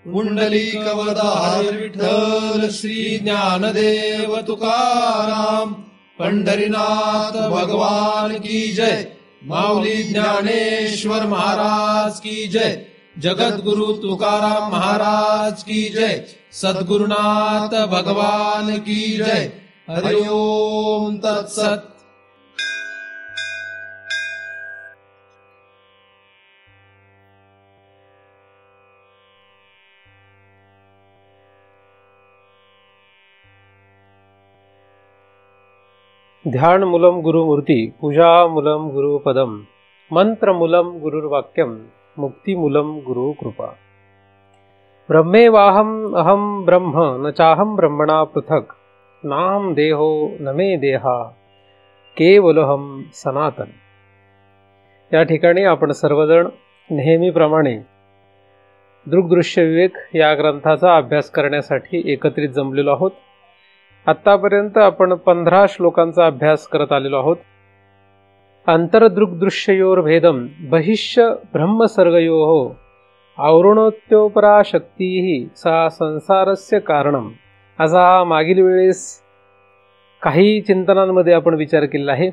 पुंडलिकवरदा हरी विठ्ठल, श्री ज्ञानदेव तुकाराम, पंढरीनाथ भगवान की जय, माऊली ज्ञानेश्वर महाराज की जय, जगद्गुरु तुकाराम महाराज की जय, सद्गुरुनाथ भगवान की जय। हरि ओम तत्सत। ध्यान मूलम गुरुमूर्ती, पूजा मूलम गुरुपदम, मंत्र मूलम गुरुर्वाक्यम, मुक्ती मूलम गुरु कृपा। ब्रह्मेवाहम अहम ब्रह्म न चाहम ब्रह्मणा पृथक, नाहम देहो न मे देहा, केवलहम सनातन। या ठिकाणी आपण सर्वजण नेहमीप्रमाणे दृग्दृश्य विवेक या ग्रंथाचा अभ्यास करण्यासाठी एकत्रित जमलेलो आहोत। आत्तापर्यंत आपण 15 श्लोकांचा अभ्यास करत आलेलो आहोत। अंतर्दृग्दृश्ययोर भेदम बहिष्य ब्रह्मसर्गयोः आवृणोत्योपरा शक्तीः सा संसारस्य कारणम, असा हा मागील वेळेस काही चिंतनांमध्ये आपण विचार केला आहे।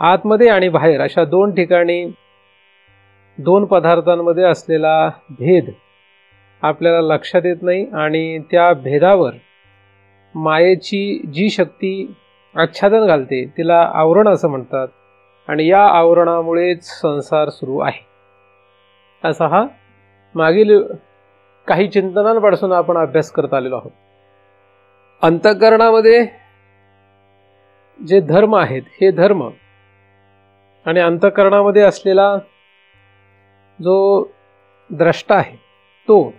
आतमध्ये आणि बाहेर अशा दोन ठिकाणी दोन पदार्थांमध्ये असलेला भेद आपल्याला लक्षात येत नाही आणि त्या भेदावर मायेची जी शक्ती आच्छादन घालते तिला आवरण असं म्हणतात आणि या आवरणामुळेच संसार सुरू आहे, असा हा मागील काही चिंतनांपासून आपण अभ्यास करत आलेलो आहोत। अंतःकरणामध्ये जे धर्म आहेत हे धर्म आणि अंतःकरणामध्ये असलेला जो द्रष्टा आहे तो,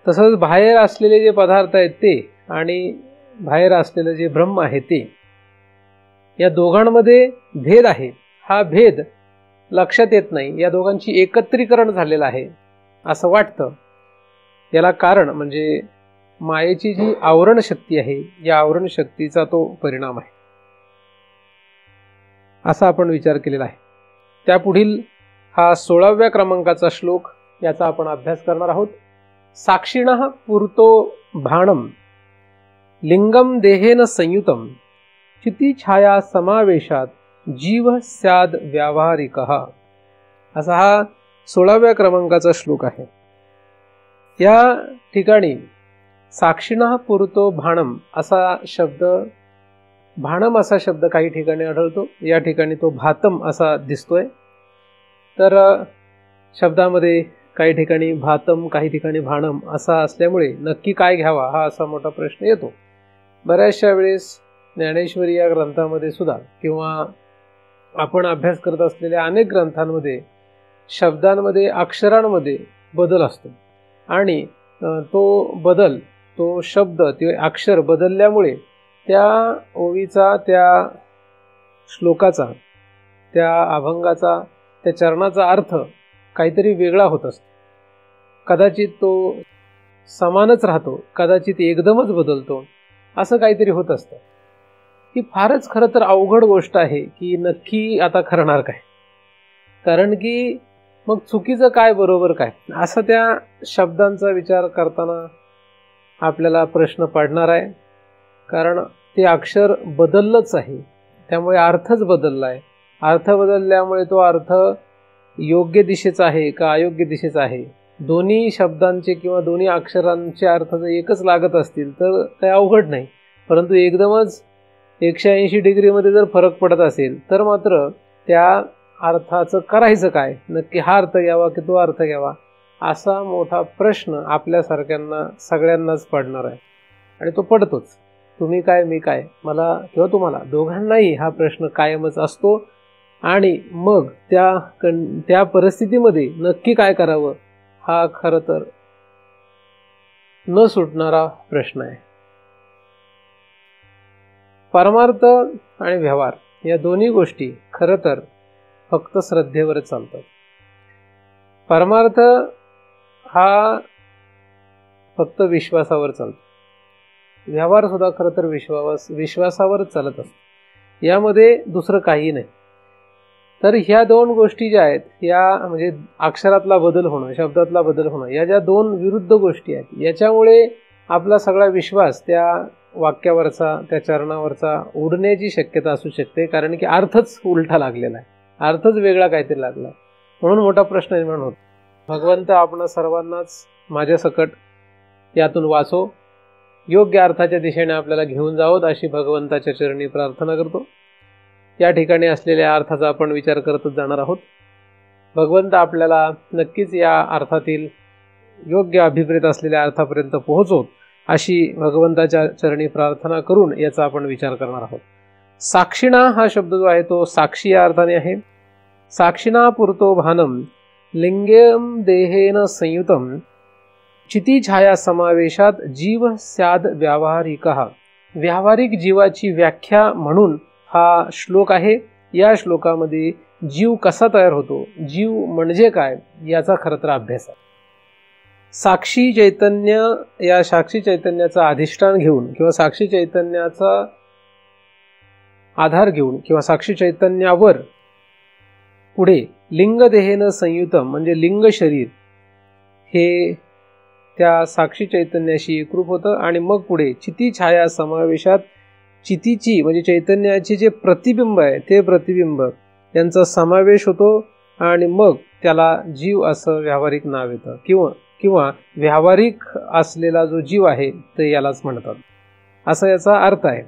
तसंच बाहेर असलेले जे पदार्थ आहेत ते आणि बाहेर असलेलं जे ब्रह्म आहे ते, या दोघांमध्ये भेद आहे। हा भेद लक्षात येत नाही, या दोघांची एकत्रीकरण झालेलं आहे असं वाटतं। याला कारण म्हणजे मायेची जी आवरण शक्ती आहे, या आवरण शक्तीचा तो परिणाम आहे असा आपण विचार केलेला आहे। त्यापुढील हा 16व्या क्रमांकाचा श्लोक, याचा आपण अभ्यास करणार आहोत। साक्षिणः पुरतो भाणम लिंगम देहेन संयुतम, चिती छाया समावेशात जीव स्याद व्यावहारिकः, असा हा 16व्या क्रमांकाचा श्लोक आहे। या ठिकाणी साक्षिणः पुरतो भाणम असा शब्द, भाणम असा शब्द काही ठिकाणी आढळतो, या ठिकाणी तो भातम असा दिसतोय। तर शब्दामध्ये काही ठिकाणी भातम, काही ठिकाणी भाणम असा असल्यामुळे नक्की काय घ्यावा हा असा मोठा प्रश्न येतो। बऱ्याचशा वेळेस ज्ञानेश्वरी या ग्रंथामध्ये सुद्धा किंवा आपण अभ्यास करत असलेल्या अनेक ग्रंथांमध्ये शब्दांमध्ये, अक्षरांमध्ये बदल असतो आणि तो बदल, तो शब्द, ते अक्षर बदलल्यामुळे त्या ओवीचा, त्या श्लोकाचा, त्या अभंगाचा, त्या चरणाचा अर्थ काहीतरी वेगळा होत असतो। कदाचित तो समानच राहतो, कदाचित एकदमच बदलतो, असं काहीतरी होत असतं। ही फारच खरं तर अवघड गोष्ट आहे की नक्की आता करणार काय, कारण की मग चुकीचं काय बरोबर काय, असं त्या शब्दांचा विचार करताना आपल्याला प्रश्न पडणार आहे। कारण ते अक्षर बदललंच आहे, त्यामुळे अर्थच बदलला आहे। अर्थ बदलल्यामुळे तो अर्थ योग्य दिशेचा आहे का अयोग्य दिशेचा आहे, दोन्ही शब्दांचे किंवा दोन्ही अक्षरांचे अर्थ जर एकच लागत असतील तर काही अवघड नाही, परंतु एकदमच 180 डिग्रीमध्ये जर फरक पडत असेल तर मात्र त्या अर्थाचं करायचं काय, नक्की हा अर्थ घ्यावा की तो अर्थ घ्यावा, असा मोठा प्रश्न आपल्यासारख्यांना सगळ्यांनाच पडणार आहे आणि तो पडतोच। तुम्ही काय, मी काय, मला किंवा तुम्हाला, दोघांनाही हा प्रश्न कायमच असतो आणि मग त्या परिस्थितीमध्ये नक्की काय करावं हा खरं तर न सुटणारा प्रश्न आहे। परमार्थ आणि व्यवहार या दोन्ही गोष्टी खरं तर फक्त श्रद्धेवर चालतात। परमार्थ हा फक्त विश्वासावर चालतो, व्यवहार सुद्धा खरं तर विश्वासावर चालत असतो, यामध्ये दुसरं काही नाही। तर ह्या दोन गोष्टी ज्या आहेत या म्हणजे अक्षरातला बदल होणं, शब्दातला बदल होणं, या ज्या दोन विरुद्ध गोष्टी आहेत याच्यामुळे आपला सगळा विश्वास त्या वाक्यावरचा, त्या चरणावरचा उडण्याची शक्यता असू शकते, कारण की अर्थच उलटा लागलेला आहे, अर्थच वेगळा काहीतरी लागला. म्हणून मोठा प्रश्न निर्माण होतो. भगवंत आपण सर्वांनाच माझ्या सकट यातून वाचो, योग्य अर्थाच्या दिशेने आपल्याला घेऊन जावोत अशी भगवंताच्या चरणी प्रार्थना करतो. या ठिकाणी असलेल्या अर्थाचा आपण विचार करतच जाणार आहोत. भगवंत आपल्याला नक्कीच या अर्थातील योग्य अभिप्रेत असलेल्या अर्थापर्यंत पोहोचवत अशी भगवंताच्या चरणी प्रार्थना करून याचा आपण विचार करणार आहोत. साक्षिणा हा शब्द जो आहे तो साक्षी या अर्थाने आहे. साक्षिणा पुरतो भानम लिंगेम देहेन संयुतम चिती छाया समावेशात जीव स्याद व्यावहारिकः. व्यावहारिक जीवाची व्याख्या म्हणून हा श्लोक आहे. या श्लोकामध्ये जीव कसा तयार होतो, जीव म्हणजे काय याचा खरं तर अभ्यास आहे. साक्षी चैतन्य, या साक्षी चैतन्याचा अधिष्ठान घेऊन किंवा साक्षी चैतन्याचा आधार घेऊन किंवा साक्षी चैतन्यावर पुढे लिंगदेहेन संयुतम म्हणजे लिंग शरीर हे त्या साक्षी चैतन्याशी एकरूप होतं आणि मग पुढे चिती छाया समावेशात चितीची म्हणजे चैतन्याचे जे प्रतिबिंब आहे ते प्रतिबिंब यांचा समावेश होतो आणि मग त्याला जीव असं व्यावहारिक नाव येतं किंवा व्यावहारिक असलेला जो जीव आहे ते यालाच म्हणतात असा याचा अर्थ आहे.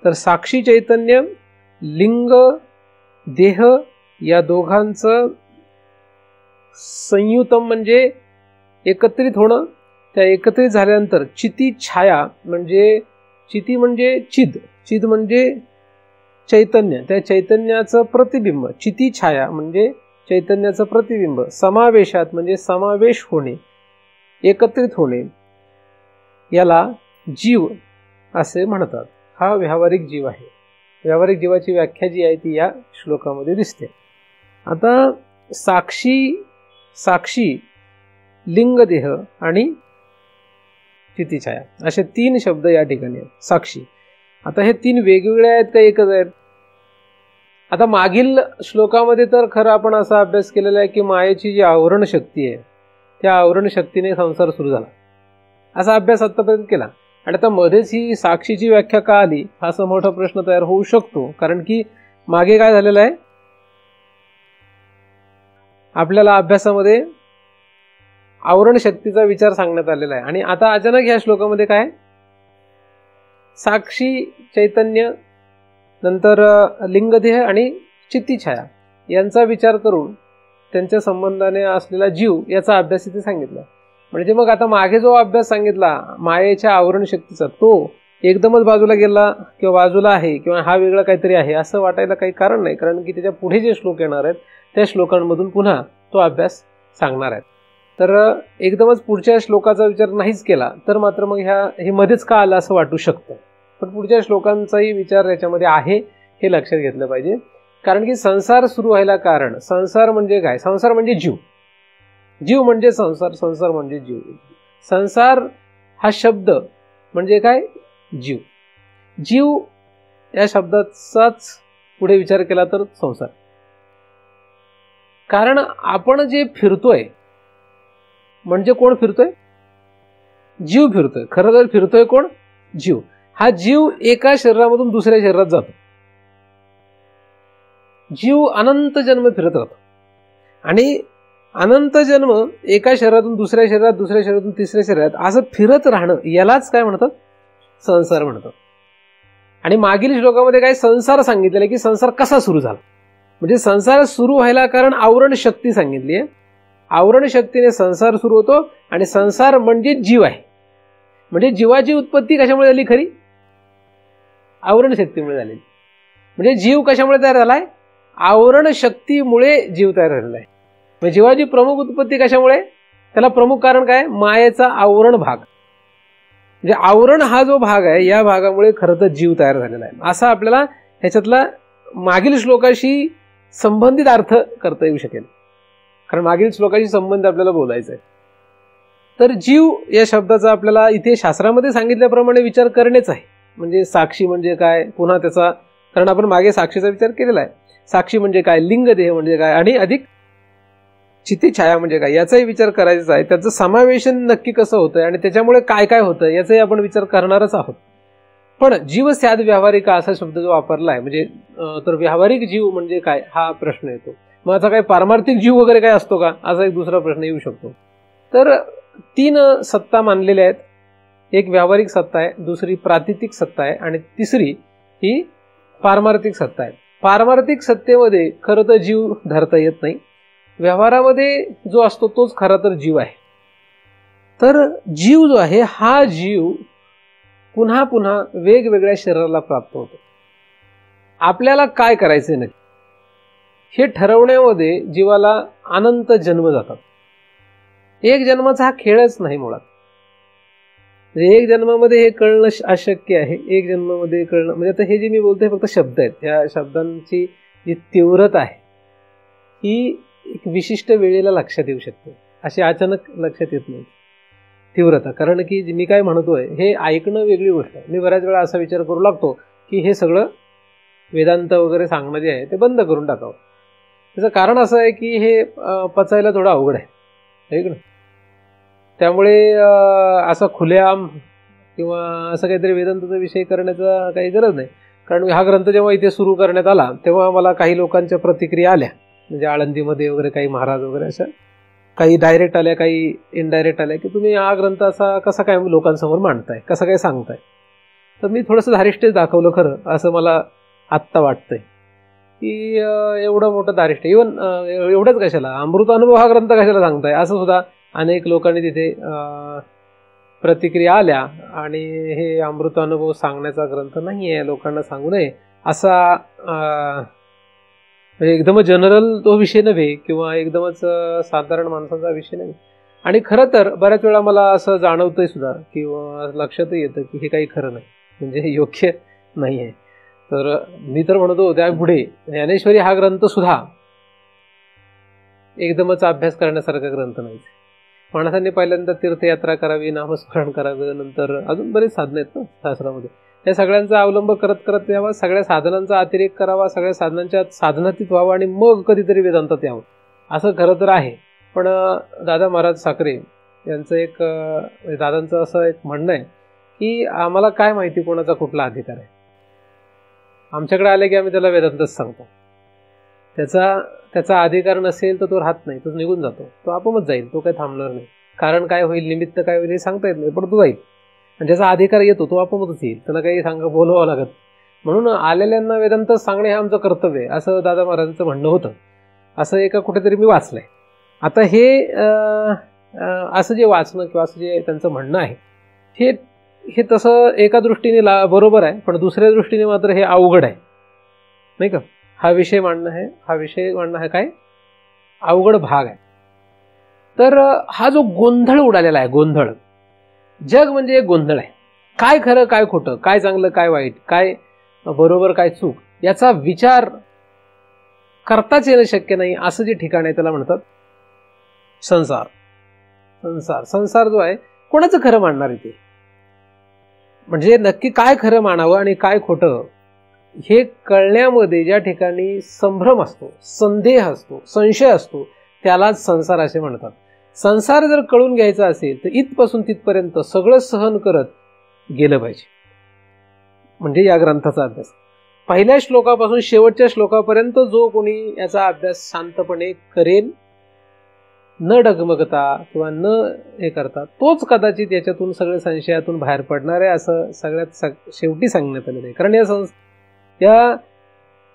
तर साक्षी चैतन्य, लिंग, देह या दोघांचं संयुतम म्हणजे एकत्रित होणं. त्या एकत्रित झाल्यानंतर चिती छाया म्हणजे चिती म्हणजे चिद म्हणजे चैतन्य, त्या चैतन्याचं प्रतिबिंब, चिती छाया म्हणजे चैतन्याचं प्रतिबिंब, समावेशात म्हणजे समावेश होणे, एकत्रित होणे, याला जीव असे म्हणतात. हा व्यावहारिक जीव आहे. व्यावहारिक जीवाची व्याख्या जी आहे ती या श्लोकामध्ये दिसते. आता साक्षी, लिंगदेह आणि चितीछाया असे तीन शब्द या ठिकाणी आहेत. साक्षी, आता हे तीन वेगवेगळे आहेत का एकच आहेत? आता मागील श्लोकामध्ये तर खरं आपण असा अभ्यास केलेला आहे की मायेची जी आवरण शक्ती आहे त्या आवरण शक्तीने संसार सुरू झाला असा अभ्यास आतापर्यंत केला. आणि आता मध्येच ही साक्षीची व्याख्या का आली हा असा मोठा प्रश्न तयार होऊ शकतो, कारण की मागे काय झालेलं आहे, आपल्याला अभ्यासामध्ये आवरण शक्तीचा विचार सांगण्यात आलेला आहे आणि आता अचानक या श्लोकामध्ये काय, साक्षी चैतन्य, नंतर लिंगदेह आणि चित्तीछाया यांचा विचार करून त्यांच्या संबंधाने असलेला जीव याचा अभ्यास इथे सांगितला. म्हणजे मग आता मागे जो अभ्यास सांगितला मायेच्या आवरण शक्तीचा तो एकदमच बाजूला गेला किंवा बाजूला आहे किंवा हा वेगळा काहीतरी आहे असं वाटायला काही कारण नाही, कारण की त्याच्या पुढे जे श्लोक येणार आहेत त्या श्लोकांमधून पुन्हा तो अभ्यास सांगणार आहे. तर एकदमच पुढच्या श्लोकाचा विचार नाहीच केला तर मात्र मग हे मध्येच का आलं असं वाटू शकतं. पण पुढच्या श्लोकांचाही विचार याच्यामध्ये आहे हे लक्षात घेतलं पाहिजे, कारण की संसार सुरू व्हायला कारण, संसार म्हणजे काय, संसार म्हणजे जीव, जीव म्हणजे संसार, संसार म्हणजे जीव. संसार हा शब्द म्हणजे काय, जीव. जीव या शब्दाचाच पुढे विचार केला तर संसार. कारण आपण जे फिरतोय म्हणजे कोण फिरतोय, जीव फिरतोय. खरं तर फिरतोय कोण, जीव. हा जीव एका शरीरामधून दुसऱ्या शरीरात जातो. जीव अनंत जन्म फिरत राहतो आणि अनंत जन्म एका शरीरातून दुसऱ्या शरीरात, दुसऱ्या शरीरातून तिसऱ्या शरीरात असं फिरत राहणं यालाच काय म्हणतात, संसार म्हणतात. आणि मागील श्लोकामध्ये काय संसार सांगितलेला की संसार कसा सुरू झाला, म्हणजे संसार सुरू व्हायला कारण आवरण शक्ती सांगितली आहे. आवरण शक्तीने संसार सुरू होतो आणि संसार म्हणजे जीव आहे. म्हणजे जीवाची उत्पत्ती कशामुळे झाली खरी, आवरण शक्तीमुळे झालेली. म्हणजे जीव कशामुळे तयार झालाय, आवरण शक्तीमुळे जीव तयार झालेला आहे. म्हणजे जीवाची प्रमुख उत्पत्ती कशामुळे, त्याला प्रमुख कारण काय, मायेचा आवरण भाग. म्हणजे आवरण हा जो भाग आहे या भागामुळे खरं तर जीव तयार झालेला आहे. असा आपल्याला ह्याच्यातला मागील श्लोकाशी संबंधित अर्थ करता येऊ शकेल, कारण मागील श्लोकाशी संबंध आपल्याला बोलायचा आहे. तर जीव या शब्दाचा आपल्याला इथे शास्त्रामध्ये सांगितल्याप्रमाणे विचार करणेच आहे. म्हणजे साक्षी म्हणजे काय, पुन्हा त्याचा, कारण आपण मागे साक्षीचा विचार केलेला आहे. साक्षी म्हणजे काय, लिंगदेह म्हणजे काय आणि अधिक चितिछाया म्हणजे काय याचाही विचार करायचा आहे. त्याचं समावेशन नक्की कसं होतंय आणि त्याच्यामुळे काय काय होतं याचाही आपण विचार करणारच आहोत. पण जीव स्याद व्यावहारिका असा शब्द जो वापरला आहे म्हणजे तर व्यावहारिक जीव म्हणजे काय हा प्रश्न येतो. मग आता काय पारमार्थिक जीव वगैरे काय असतो का असा एक दुसरा प्रश्न येऊ शकतो. तर 3 सत्ता मानलेल्या आहेत. एक व्यावहारिक सत्ता आहे, दुसरी प्रातिथिक सत्ता आहे आणि तिसरी ही पारमार्थिक सत्ता आहे. पारमार्थिक सत्तेमध्ये खरं तर जीव धरता येत नाही. व्यवहारामध्ये जो असतो तोच खरा तर जीव आहे. तर जीव जो आहे हा जीव पुन्हा पुन्हा वेगवेगळ्या शरीराला प्राप्त होतो. आपल्याला काय करायचे नक्की हे ठरवण्यामध्ये जीवाला अनंत जन्म जातात. एक जन्माचा हा खेळच नाही मुळात. एक जन्मामध्ये हे कळणं अशक्य आहे. एक जन्मामध्ये कळणं म्हणजे आता हे जे मी बोलतोय फक्त शब्द आहेत. ह्या शब्दांची जी तीव्रता आहे ही एक विशिष्ट वेळेला लक्षात येऊ शकते, अशी अचानक लक्षात येत नाही तीव्रता. कारण की मी काय म्हणतोय हे ऐकणं वेगळी गोष्ट आहे. मी बऱ्याच वेळा असा विचार करू लागतो की हे सगळं वेदांत वगैरे सांगणं जे आहे ते बंद करून टाकावं. त्याचं कारण असं आहे की हे पचायला थोडं अवघड आहे ना. त्यामुळे असं खुलेआम किंवा असं काहीतरी वेदांताचा विषय करण्याचा काही गरज नाही. कारण हा ग्रंथ जेव्हा इथे सुरू करण्यात आला तेव्हा मला काही लोकांच्या प्रतिक्रिया आल्या. म्हणजे आळंदीमध्ये वगैरे काही महाराज वगैरे अशा काही डायरेक्ट आल्या, काही इनडायरेक्ट आल्या की तुम्ही हा ग्रंथ असा कसा काय लोकांसमोर मांडताय, कसं काय सांगताय. तर मी थोडंसं धारिष्ट्य दाखवलं खरं असं मला आत्ता वाटतंय की एवढं मोठं धारिष्ट्य इव्हन एवढंच कशाला अमृतानुभव हा ग्रंथ कशाला सांगताय असं सुद्धा अनेक लोकांनी तिथे प्रतिक्रिया आल्या. आणि हे अमृतानुभव सांगण्याचा ग्रंथ नाही आहे, लोकांना सांगू नये असा एकदमच जनरल तो विषय नव्हे किंवा एकदमच साधारण माणसाचा विषय नाही. आणि खरं तर बऱ्याच वेळा मला असं जाणवतंय सुद्धा किंवा लक्षातही येतं की हे काही खरं नाही, म्हणजे हे योग्य नाही आहे. तर मी तर म्हणतो त्यापुढे ज्ञानेश्वरी हा ग्रंथ सुद्धा एकदमच अभ्यास करण्यासारखा ग्रंथ नाही. माणसांनी पहिल्यांदा तीर्थयात्रा करावी, नामस्मरण करावं, नंतर अजून बरेच साधनं आहेत ना शास्त्रामध्ये. या सगळ्यांचा अवलंब करत करत यावा, सगळ्या साधनांचा अतिरेक करावा, सगळ्या साधनांच्या साधनातीत व्हावं आणि मग कधीतरी वेदांतात यावं असं खरं तर आहे. पण दादा महाराज साखरे यांचं एक दादांचं असं एक म्हणणं आहे की आम्हाला काय माहिती कोणाचा कुठला अधिकार आहे. आमच्याकडे आले की आम्ही त्याला वेदांतच सांगतो. त्याचा अधिकार नसेल तर तो राहत नाही, तो निघून जातो, तो आपोआपच जाईल, तो काही थांबणार नाही. कारण काय होईल, निमित्त काय होईल हे सांगता येत नाही, पण तो जाईल. आणि ज्याचा अधिकार येतो तो आपोआपच येईल, त्याला काही बोलवावं लागत. म्हणून आलेल्यांना वेदांतच सांगणे हे आमचं कर्तव्य आहे असं दादा महाराजांचं म्हणणं होतं. असं एका कुठेतरी मी वाचलंय. आता हे असं जे वाचणं किंवा असं जे त्यांचं म्हणणं आहे हे तसं एका दृष्टीने बरोबर आहे, पण दुसऱ्या दृष्टीने मात्र हे अवघड आहे नाही का. हा विषय मांडणं आहे काय अवघड भाग आहे. तर हा जो गोंधळ उडालेला आहे, गोंधळ, जग म्हणजे एक गोंधळ आहे. काय खरं काय खोटं, काय चांगलं काय वाईट, काय बरोबर काय चूक याचा विचार करताच येणं शक्य नाही असं जे ठिकाण आहे त्याला म्हणतात संसार. संसार जो आहे कोणाचं खरं मांडणार इथे, म्हणजे नक्की काय खरं मानावं आणि काय खोटं हे कळण्यामध्ये ज्या ठिकाणी संभ्रम असतो, संदेह असतो, संशय असतो त्यालाच संसार असे म्हणतात. संसार जर कळून घ्यायचा असेल तर इथपासून तिथपर्यंत सगळं सहन करत गेलं पाहिजे. म्हणजे या ग्रंथाचा अभ्यास पहिल्या श्लोकापासून शेवटच्या श्लोकापर्यंत जो कोणी याचा अभ्यास शांतपणे करेल, न डगमगता किंवा न हे करता, तोच कदाचित याच्यातून सगळ्या संशयातून बाहेर पडणार आहे असं सगळ्यात शेवटी सांगण्यात आलेलं आहे. कारण या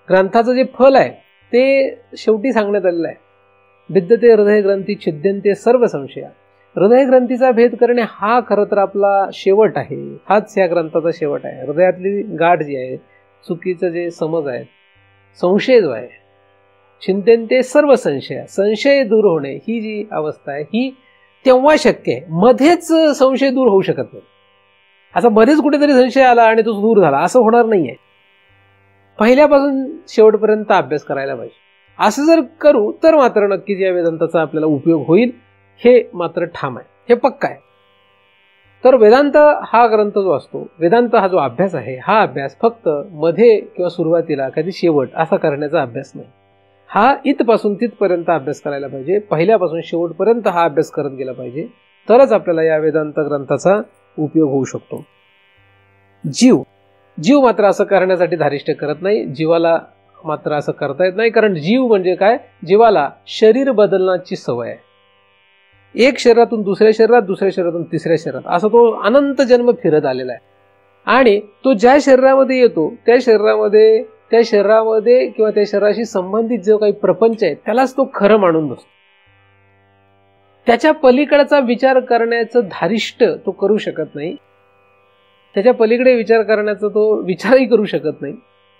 ग्रंथाचं जे फल आहे ते शेवटी सांगण्यात आलेलं आहे. विद्यते हृदय ग्रंथी छिद्यन्ते सर्व संशया. हृदय ग्रंथीचा भेद करणे हा खरं तर आपला शेवट आहे, हाच या ग्रंथाचा शेवट आहे. हृदयातली गाठ जी आहे, चुकीचं जे समज आहे, संशय जो आहे, छिद्यन्ते सर्व संशया, संशय दूर होणे ही जी अवस्था आहे ही तेव्हा शक्य आहे. मध्येच संशय दूर होऊ शकत नाही. असा मध्येच कुठेतरी संशय आला आणि तो दूर झाला असं होणार नाहीये. पहिल्यापासून शेवटपर्यंत अभ्यास करायला पाहिजे. असं जर करू तर मात्र नक्कीच या वेदांताचा आपल्याला उपयोग होईल, हे मात्र ठाम आहे, हे पक्का आहे. तर वेदांत हा ग्रंथ जो असतो, वेदांत हा जो अभ्यास आहे, हा अभ्यास फक्त मध्ये किंवा सुरुवातीला कधी शेवट असा करण्याचा अभ्यास नाही. हा इथपासून तिथपर्यंत अभ्यास करायला पाहिजे. पहिल्यापासून शेवटपर्यंत हा अभ्यास करत गेला पाहिजे, तरच आपल्याला या वेदांत ग्रंथाचा उपयोग होऊ शकतो. जीव मात्र असं करण्यासाठी धारिष्ट करत नाही. जीवाला मात्र असं करता येत नाही, कारण जीव म्हणजे काय, जीवाला शरीर बदलण्याची सवय आहे. एक शरीरातून दुसऱ्या शरीरात, दुसऱ्या शरीरातून तिसऱ्या शरीरात, असं तो अनंत जन्म फिरत आलेला आहे. आणि तो ज्या शरीरामध्ये येतो त्या शरीरामध्ये किंवा त्या शरीराशी संबंधित जो काही प्रपंच आहे त्यालाच तो खरं मानून बसतो. त्याच्या पलीकडचा विचार करण्याचं धारिष्ट तो करू शकत नाही. त्याच्या पलीकडे विचार करण्याचा तो विचारही करू शकत नाही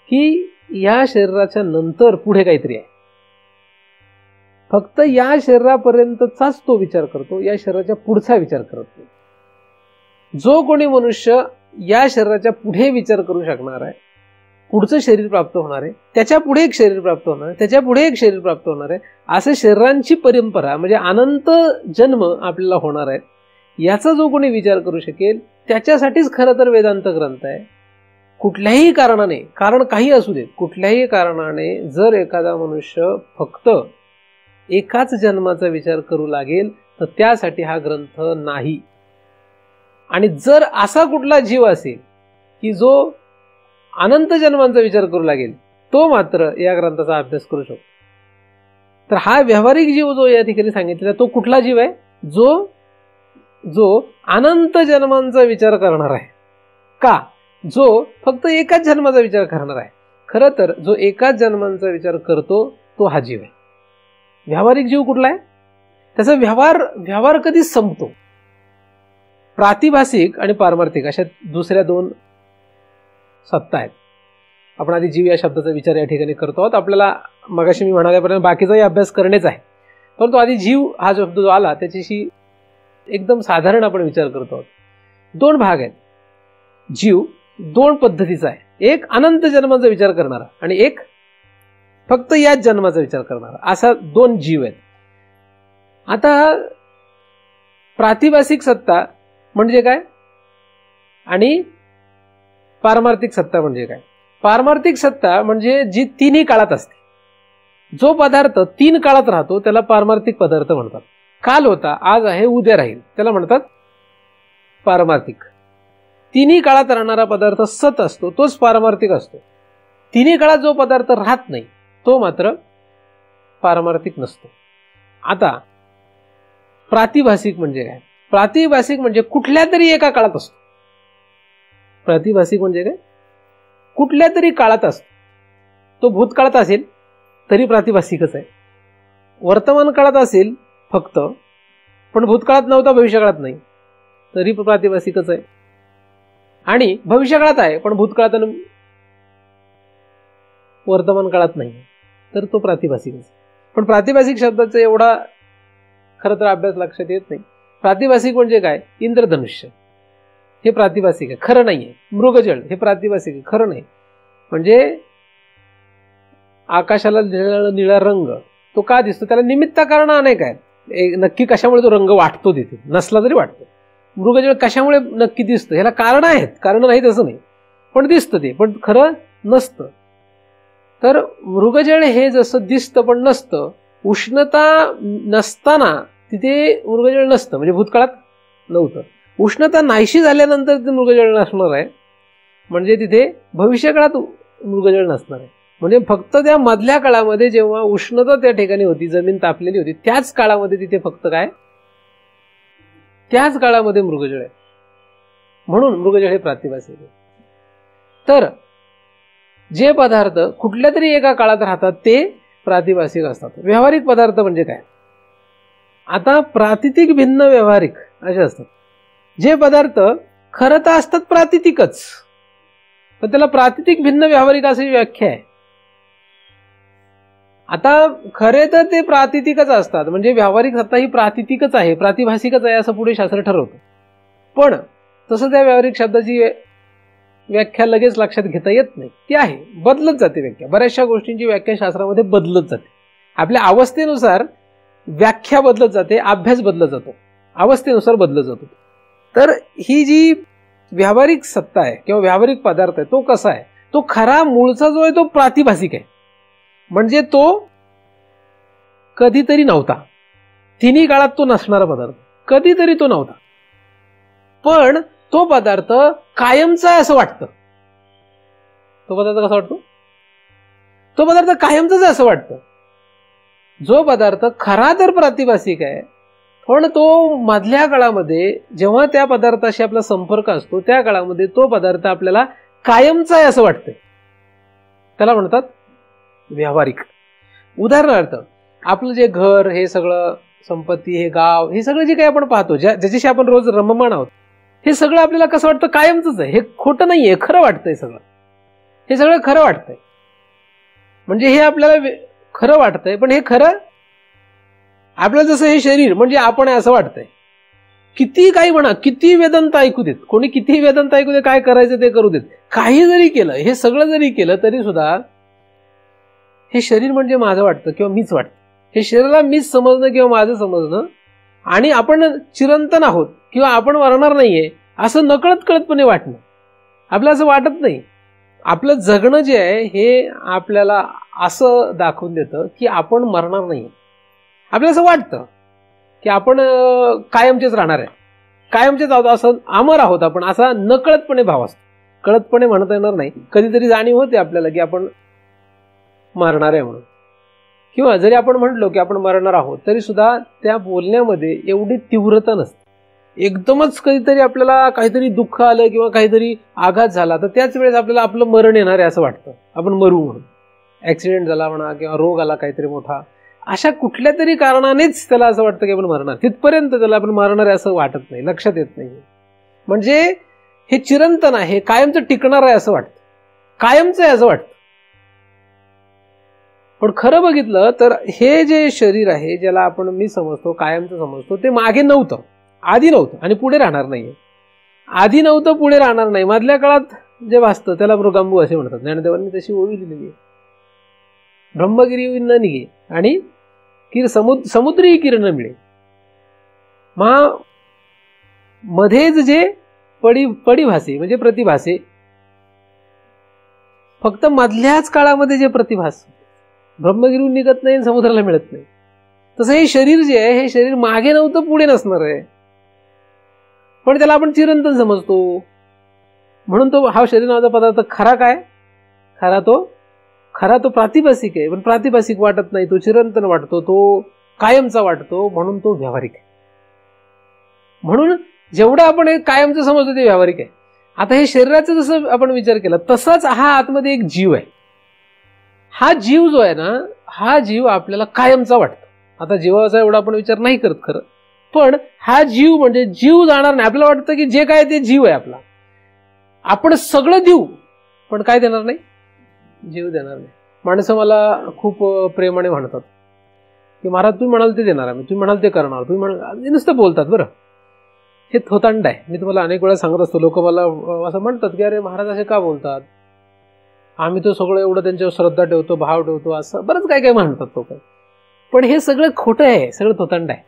की या शरीराच्या नंतर पुढे काहीतरी आहे. फक्त या शरीरापर्यंतचाच तो विचार करतो, या शरीराच्या पुढचा विचार करत नाही. जो कोणी मनुष्य या शरीराच्या पुढे विचार करू शकणार आहे, पुढचं शरीर प्राप्त होणार आहे, त्याच्या पुढे एक शरीर प्राप्त होणार आहे, त्याच्या पुढे एक शरीर प्राप्त होणार आहे, असे शरीरांची परंपरा म्हणजे अनंत जन्म आपल्याला होणार आहे, याचा जो कोणी विचार करू शकेल त्याच्यासाठीच खरं तर वेदांत ग्रंथ आहे. कुठल्याही कारणाने, कारण काही असू देत, कुठल्याही कारणाने जर एखादा मनुष्य फक्त एकाच जन्माचा विचार करू लागेल तर त्यासाठी हा ग्रंथ नाही. आणि जर असा कुठला जीव असेल की जो अनंत जन्मांचा विचार करू लागेल, तो मात्र या ग्रंथाचा अभ्यास करू शकतो. तर हा व्यावहारिक जीव जो या ठिकाणी सांगितलेला तो कुठला जीव आहे, जो अनंत जन्मांचा विचार करणार आहे. का? जो फक्त एकाच जन्माचा विचार करणार आहे. खरं तर जो एकाच जन्मांचा विचार करतो तो हा जीव आहे. व्यावहारिक जीव कुठला आहे, त्याचा व्यवहार कधी संपतो. प्रातिभासिक आणि पारमार्थिक अशा दुसऱ्या दोन सत्ता आहेत. आपण आधी जीव या शब्दाचा विचार या ठिकाणी करतो आहोत. आपल्याला मगाशी मी म्हणाल्यापर्यंत बाकीचाही अभ्यास करणेच आहे, परंतु आधी जीव हा शब्द जो आला त्याच्याशी एकदम साधारण आपण विचार करतो आहोत. दोन भाग आहेत. जीव दोन पद्धतीचा आहे. एक अनंत जन्माचा विचार करणारा आणि एक फक्त याच जन्माचा विचार करणारा, असा दोन जीव आहेत. आता प्रातिभासिक सत्ता म्हणजे काय आणि पारमार्थिक सत्ता म्हणजे काय? पारमार्थिक सत्ता म्हणजे जी तिन्ही काळात असते. जो पदार्थ तीन काळात राहतो त्याला पारमार्थिक पदार्थ म्हणतात. काल होता, आज आहे, उद्या राहील, त्याला म्हणतात पारमार्थिक. तिन्ही काळात राहणारा पदार्थ सत असतो, तोच पारमार्थिक असतो. तिन्ही काळात जो पदार्थ राहत नाही तो मात्र पारमार्थिक नसतो. आता प्रातिभासिक म्हणजे काय? प्रातिभासिक म्हणजे कुठल्या तरी एका काळात असतो. प्रातिभासिक म्हणजे काय? कुठल्या तरी काळात असतो. तो भूतकाळात असेल तरी प्रातिभासिकच आहे, वर्तमान काळात असेल फक्त पण भूतकाळात नव्हता, भविष्यकाळात नाही, तरी प्रातिभासिकच आहे. आणि भविष्यकाळात आहे पण भूतकाळात आणि वर्तमान काळात नाही, तर तो प्रातिभासिकच. पण प्रातिभासिक शब्दाचा एवढा खरं तर अभ्यास लक्षात येत नाही. प्रातिभासिक म्हणजे काय? इंद्रधनुष्य हे प्रातिभासिक आहे, खरं नाहीये. मृगजळ हे प्रातिभासिक आहे, खरं नाही. म्हणजे आकाशाला निळा रंग तो का दिसतो, त्याला निमित्त कारण अनेक आहेत. नक्की कशामुळे तो रंग वाटतो, तिथे नसला तरी वाटतो. मृगजळ कशामुळे नक्की दिसतं, ह्याला कारण आहेत, कारण नाही तसं नाही, पण दिसतं ते, पण खरं नसतं. तर मृगजळ हे जसं दिसतं पण नसतं, उष्णता नसताना तिथे मृगजळ नसतं, म्हणजे भूतकाळात नव्हतं. उष्णता नाहीशी झाल्यानंतर ते मृगजळ नसणार आहे, म्हणजे तिथे भविष्यकाळात मृगजळ नसणार आहे. म्हणजे फक्त त्या मधल्या काळामध्ये जेव्हा उष्णता त्या ठिकाणी होती, जमीन तापलेली होती, त्याच काळामध्ये तिथे फक्त काय, त्याच काळामध्ये मृगजळ आहे. म्हणून मृगजळ हे प्रातिभासिक आहे. तर जे पदार्थ कुठल्या तरी एका काळात राहतात ते प्रातिभासिक असतात. व्यावहारिक पदार्थ म्हणजे काय? आता प्रातिथिक भिन्न व्यावहारिक असे असतात. जे पदार्थ खरं तर असतात प्रातिथिकच, पण त्याला प्रातिथिक भिन्न व्यावहारिक अशी व्याख्या आहे. आता खरे तर ते प्रातिथिकच असतात, म्हणजे व्यावहारिक सत्ता ही प्रातिथिकच आहे, प्रातिभासिकच आहे असं पुढे शास्त्र ठरवतं. पण तसं त्या व्यावहारिक शब्दाची व्याख्या लगेच लक्षात घेता येत नाही. ती आहे, बदलत जाते व्याख्या. बऱ्याचशा गोष्टींची व्याख्या शास्त्रामध्ये बदलत जाते. आपल्या अवस्थेनुसार व्याख्या बदलत जाते, अभ्यास बदलत जातो, अवस्थेनुसार बदलत जातो. तर ही जी व्यावहारिक सत्ता आहे किंवा व्यावहारिक पदार्थ आहे तो कसा आहे, तो खरा मूळचा जो आहे तो प्रातिभासिक आहे. म्हणजे तो कधीतरी नव्हता, तिन्ही काळात तो नसणारा पदार्थ, कधीतरी तो नव्हता, पण तो पदार्थ कायमचा आहे असं वाटतं. तो पदार्थ कसा वाटतो? तो पदार्थ कायमचाच आहे असं वाटतं. जो पदार्थ खरा तर प्रातिभासिक आहे, पण तो मधल्या काळामध्ये जेव्हा त्या पदार्थाशी आपला संपर्क असतो त्या काळामध्ये तो पदार्थ आपल्याला कायमचा आहे असं वाटतंय. त्याला म्हणतात व्यावहारिक. उदाहरणार्थ आपलं जे घर, हे सगळं संपत्ती, हे गाव, हे सगळं जे काही आपण पाहतो, ज्याच्याशी आपण रोज रममाण आहोत, हे सगळं आपल्याला कसं वाटतं? कायमचंच आहे. हे खोटं नाहीये, खरं वाटतंय सगळं. हे सगळं खरं वाटतंय. म्हणजे हे आपल्याला खरं वाटतंय, पण हे खरं आपल्याला जसं हे शरीर म्हणजे आपण आहे असं वाटतंय. किती काही म्हणा, किती वेदांत ऐकू देत, कोणी किती वेदांत ऐकू दे, काय करायचं ते करू देत, काही जरी केलं, हे सगळं जरी केलं तरी सुद्धा हे शरीर म्हणजे माझं वाटतं किंवा मीच वाटतं. हे शरीराला मीच समजणं किंवा माझं समजणं, आणि आपण चिरंतन आहोत किंवा आपण मरणार नाहीये असं नकळत कळतपणे वाटणं. आपल्याला असं वाटत नाही. आपलं जगणं जे आहे हे आपल्याला असं दाखवून देतं की आपण मरणार नाही. आपल्याला असं वाटतं की आपण कायमचेच राहणार आहे, कायमचेच आहोत, असं अमर आहोत आपण, असा नकळतपणे भाव असतो. कळतपणे म्हणता येणार नाही, कधीतरी जाणीव होते आपल्याला की आपण मरणार आहे म्हणून. किंवा जरी आपण म्हटलो की आपण मरणार आहोत तरी सुद्धा त्या बोलण्यामध्ये एवढी तीव्रता नसते. एकदमच कधीतरी आपल्याला काहीतरी दुःख आलं किंवा काहीतरी आघात झाला तर त्याच वेळेस आपल्याला आपलं मरण येणार आहे असं वाटतं, आपण मरू म्हणून. ऍक्सिडेंट झाला म्हणा किंवा रोग आला काहीतरी मोठा, अशा कुठल्या तरी कारणानेच त्याला असं वाटतं की आपण मरणार. तिथपर्यंत त्याला आपण मरणार आहे असं वाटत नाही, लक्षात येत नाही. म्हणजे हे चिरंतन आहे, कायमचं टिकणार आहे असं वाटतं, कायमचं आहे असं वाटतं. पण खरं बघितलं तर हे जे शरीर आहे, ज्याला आपण मी समजतो, कायमचं समजतो, ते मागे नव्हतं, आधी नव्हतं आणि पुढे राहणार नाहीये. आधी नव्हतं, पुढे राहणार नाही, मधल्या काळात जे वाचतं त्याला मृगांबू असे म्हणतात. ज्ञानदेवांनी तशी ओवी लिहिलेली आहे. ब्रह्मगिरी न निघे आणि समुद्री किरण मिळे. मध्येच जे पडिभासे म्हणजे प्रतिभासे, फक्त मधल्याच काळामध्ये जे प्रतिभास, ब्रह्मगिरी निघत नाही, समुद्राला मिळत नाही. तसं हे शरीर जे आहे, हे शरीर मागे नव्हतं, पुढे नसणार आहे, पण त्याला आपण चिरंतन समजतो. म्हणून तो हा शरीर नावाचा पदार्थ खरा काय? खरा तो प्रातिभासिक आहे, पण प्रातिभासिक वाटत नाही, तो चिरंतन वाटतो, तो कायमचा वाटतो, म्हणून तो व्यावहारिक आहे. म्हणून जेवढं आपण हे कायमचं समजतो ते व्यावहारिक आहे. आता हे शरीराचं जसं आपण विचार केला तसाच हा आतमध्ये एक जीव आहे. हा जीव जो आहे ना, हा जीव आपल्याला कायमचा वाटतो. आता जीवाचा एवढा आपण विचार नाही करत खरं, पण हा जीव म्हणजे जीव जाणार नाही. आपल्याला वाटतं की जे काय ते जीव आहे आपला, आपण सगळं देऊ पण काय देणार नाही, जीव देणार नाही. माणसं मला खूप प्रेमाने म्हणतात की महाराज तुम्ही म्हणाल ते देणार आहे, तुम्ही म्हणाल ते करणार, तुम्ही म्हणाल, नुसतं बोलतात. बरं, हे थोतांड आहे. मी तुम्हाला अनेक वेळा सांगत असतो, लोक मला असं म्हणतात की अरे महाराज असे का बोलतात, आम्ही तो सगळं एवढं त्यांच्यावर श्रद्धा ठेवतो, भाव ठेवतो, असं बरंच काय काय म्हणतात लोक. पण हे सगळं खोटं आहे, सगळं थोतांड आहे.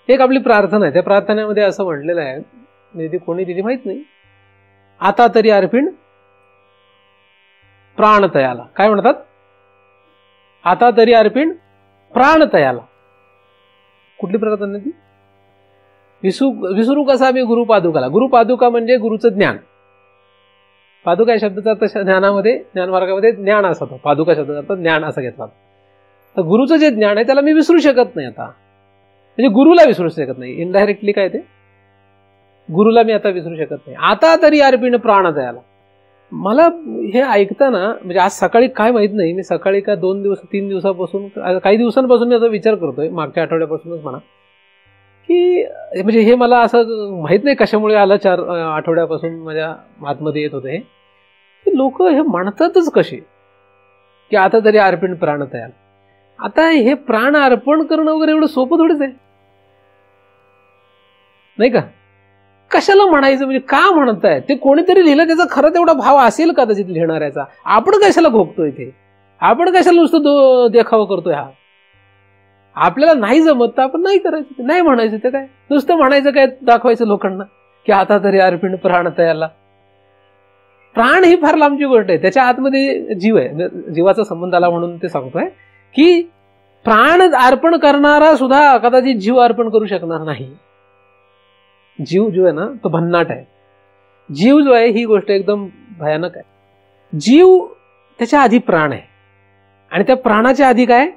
एक आपली प्रार्थना आहे, त्या प्रार्थनेमध्ये असं म्हटलेलं आहे, ती कोणी दिली माहित नाही, आता तरी अर्पिण प्राण तयाला. काय म्हणतात? आता तरी अर्पिण प्राण तयाला. कुठली प्रार्थना ती? विसरू कसा मी गुरु पादुकाला. गुरु पादुका म्हणजे गुरुचं ज्ञान. पादुका या शब्दाचा अर्थ ज्ञानामध्ये, ज्ञानमार्गामध्ये ज्ञान असा होता. पादुका शब्दाचा अर्थ ज्ञान असा घेतला. तर गुरुचं जे ज्ञान आहे त्याला मी विसरू शकत नाही आता, म्हणजे गुरुला विसरू शकत नाही. इनडायरेक्टली काय ते, गुरुला मी आता विसरू शकत नाही. आता तरी अर्पिण प्राण तयाला. मला हे ऐकताना म्हणजे आज सकाळी काय माहित नाही, मी सकाळी का 3 दिवसापासून, काही दिवसांपासून मी असा विचार करतोय, मागच्या आठवड्यापासूनच म्हणा, की म्हणजे हे मला असं माहित नाही कशामुळे आलं, 4 आठवड्यापासून माझ्या आतमध्ये येत होतं हे, की लोक हे म्हणतातच कसे की आता तरी अर्पिण प्राण तयार. आता हे प्राण अर्पण करणं वगैरे एवढं सोपं थोडंच आहे, नाही का? कशाला म्हणायचं, म्हणजे का म्हणताय? ते कोणीतरी लिहिलं, त्याचा खरं तेवढा भाव असेल कदाचित लिहिणाऱ्याचा. आपण कशाला घोकतोय ते, आपण कशाला नुसतं देखावा करतोय? हा आपल्याला नाही जमत तर आपण नाही करायचं, नाही म्हणायचं. ते काय नुसतं म्हणायचं, काय दाखवायचं लोकांना की आता तरी अर्पिण प्राण तयाला. प्राण ही फार लांबची गोष्ट आहे, त्याच्या आतमध्ये जीव आहे. जीवाचा संबंध आला म्हणून ते सांगतोय की प्राण अर्पण करणारा सुद्धा कदाचित जीव अर्पण करू शकणार नाही. जीव जो आहे ना तो भन्नाट आहे. जीव जो आहे ही गोष्ट एकदम भयानक आहे. जीव त्याच्या आधी प्राण आहे, आणि त्या प्राणाच्या आधी काय,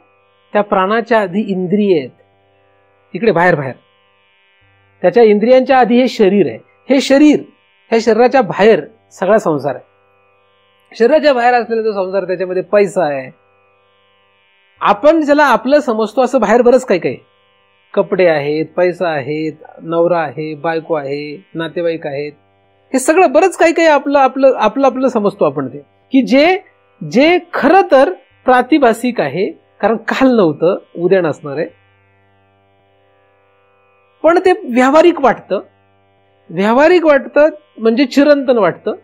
त्या प्राणाच्या आधी इंद्रिय आहेत इकडे बाहेर बाहेर. त्याच्या इंद्रियांच्या आधी हे शरीर आहे. हे शरीर, ह्या शरीराच्या बाहेर सगळा संसार आहे. शरीराच्या बाहेर असलेला जो संसार, त्याच्यामध्ये पैसा आहे. आपण ज्याला आपलं समजतो असं बाहेर बरंच काही काही, कपडे आहेत, पैसा आहेत, नवरा आहे, बायको आहे, नातेवाईक आहेत, हे सगळं बरंच काही काही आपलं आपलं आपलं आपलं समजतो आपण. ते की जे खरं तर प्रातिभासिक आहे, कारण काल नव्हतं, उद्या नसणार आहे, पण ते व्यावहारिक वाटतं. व्यावहारिक वाटतं म्हणजे चिरंतन वाटतं.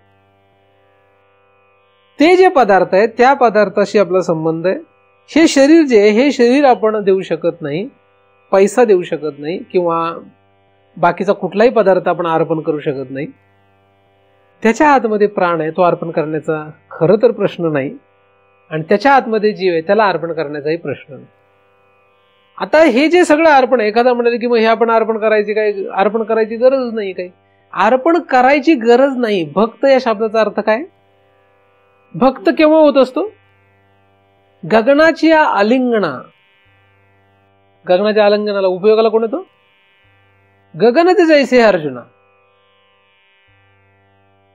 ते जे पदार्थ आहेत त्या पदार्थाशी आपला संबंध आहे. हे शरीर जे आहे, हे शरीर आपण देऊ शकत नाही, पैसा देऊ शकत नाही, किंवा बाकीचा कुठलाही पदार्थ आपण अर्पण करू शकत नाही. त्याच्या आतमध्ये प्राण आहे, तो अर्पण करण्याचा खरं तर प्रश्न नाही, आणि त्याच्या आतमध्ये जीव आहे, त्याला अर्पण करण्याचाही प्रश्न नाही. आता हे जे सगळं अर्पण आहे, एखादा म्हणाले की मग हे आपण अर्पण करायची काय, अर्पण करायची गरज नाही. काही अर्पण करायची गरज नाही. भक्त या शब्दाचा अर्थ काय? भक्त केव्हा होत असतो? गगनाची आलिंगना. गगनाच्या आलिंगनाला उपयोगाला कोण येतो? गगन ते जैसे अर्जुना.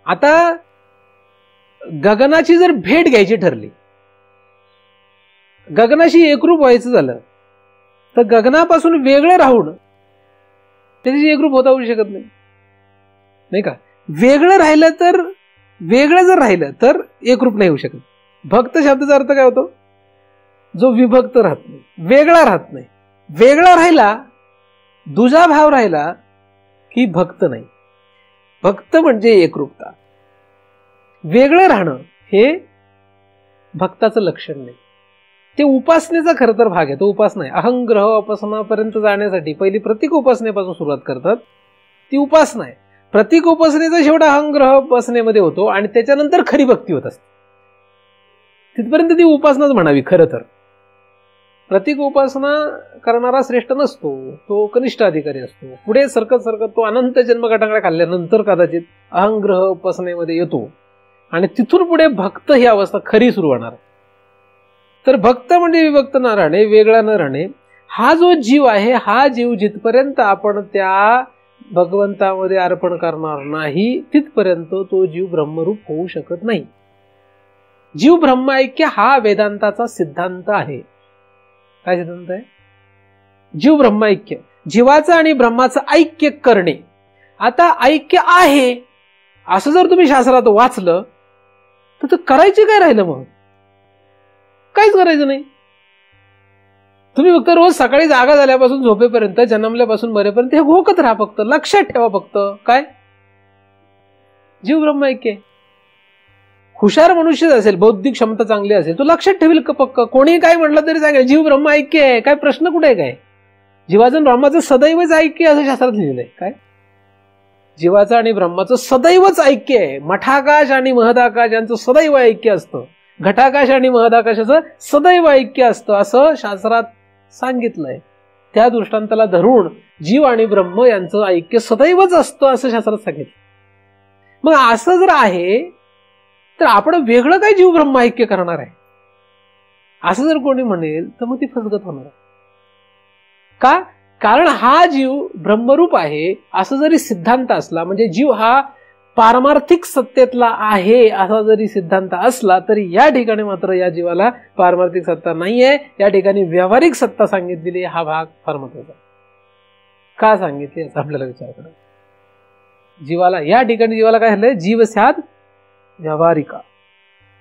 आता गगनाची जर भेट घ्यायची ठरली, गगनाशी एकरूप व्हायचं झालं, तर गगनापासून वेगळं राहून त्याची एकरूप होता येऊ शकत नाही, नाही का? वेगळं राहिलं तर, वेगळं जर राहिलं तर एकरूप नाही होऊ शकत. भक्त शब्दाचा अर्थ काय होतो? जो विभक्त राहत नाही, वेगळा राहत नाही. वेगळा राहिला, दुजा भाव राहिला की भक्त नाही. भक्त म्हणजे एकरूपता. वेगळं राहणं हे भक्ताचं लक्षण नाही. ते उपासनेचा खरं तर भाग आहे. तो उपासना आहे. अहंग्रह उपासनापर्यंत जाण्यासाठी पहिली प्रतीक उपासनेपासून सुरुवात करतात, ती उपासना आहे. प्रतीक उपासनेचा शेवट अहंग्रह उपासनेमध्ये होतो, आणि त्याच्यानंतर खरी भक्ती होत असते. तिथपर्यंत ती उपासनाच म्हणावी खरं तर. प्रतीक उपासना करणारा श्रेष्ठ नसतो, तो कनिष्ठ अधिकारी असतो. पुढे सरकत सरकत तो अनंत जन्मगटांगड्या खाल्ल्यानंतर कदाचित अहंग्रह उपासनेमध्ये येतो, आणि तिथून पुढे भक्त ही अवस्था खरी सुरू होणार. तर भक्त म्हणजे विभक्त न राहणे, वेगळा न राहणे. हा जो जीव आहे, हा जीव जिथपर्यंत आपण त्या भगवंतामध्ये अर्पण करणार नाही, तिथपर्यंत तो जीव ब्रह्मरूप होऊ शकत नाही. जीव ब्रह्मऐक्य हा वेदांताचा सिद्धांत आहे. काय सिद्धांत आहे? जीव ब्रह्मऐक्य, जीवाचं आणि ब्रह्माचं ऐक्य करणे. आता ऐक्य आहे असं जर तुम्ही शास्त्रात वाचलं तर करायचे काय राहिलं? मग काहीच करायचं नाही. तुम्ही फक्त रोज सकाळी जागा झाल्यापासून झोपेपर्यंत, जन्मल्यापासून मरेपर्यंत हे घोकत राहा. फक्त लक्षात ठेवा, फक्त काय? जीव ब्रह्मऐक्य. हुशार मनुष्य असेल, बौद्धिक क्षमता चांगली असेल, तो लक्षात ठेवेल का पक्क? कोणी काय म्हटलं तरी सांगेल जीव ब्रह्मऐक्य आहे. काय प्रश्न कुठे आहे? काय जीवाचं ब्रह्माचं सदैवच ऐक्य असं शास्त्रात लिहिलंय. काय जीवाचं आणि ब्रह्माचं सदैवच ऐक्य आहे. मठाकाश आणि महदाकाश यांचं सदैव ऐक्य असतं. घटाकाश आणि महदाकाशाचं सदैव ऐक्य असतं असं शास्त्रात सांगितलंय. त्या दृष्टांताला धरून जीव आणि ब्रह्म यांचं ऐक्य सदैवच असतं असं शास्त्रात सांगितलं. मग असं जर आहे तर आपण वेगळं काय जीव ब्रह्म ऐक्य करणार आहे असं जर कोणी म्हणेल तर मग ती फसगत होणार. का? कारण हा जीव ब्रह्मरूप आहे असं जरी सिद्धांत असला, म्हणजे जीव हा पारमार्थिक सत्तेतला आहे असा जरी सिद्धांत असला, तरी या ठिकाणी मात्र या जीवाला पारमार्थिक सत्ता नाहीये. या ठिकाणी व्यावहारिक सत्ता सांगितलेली. हा भाग फार महत्वाचा. का सांगितली याचा आपल्याला विचार करा. जीवाला या ठिकाणी जीवाला काय झालंय? जीव स्याद व्यावहारिका.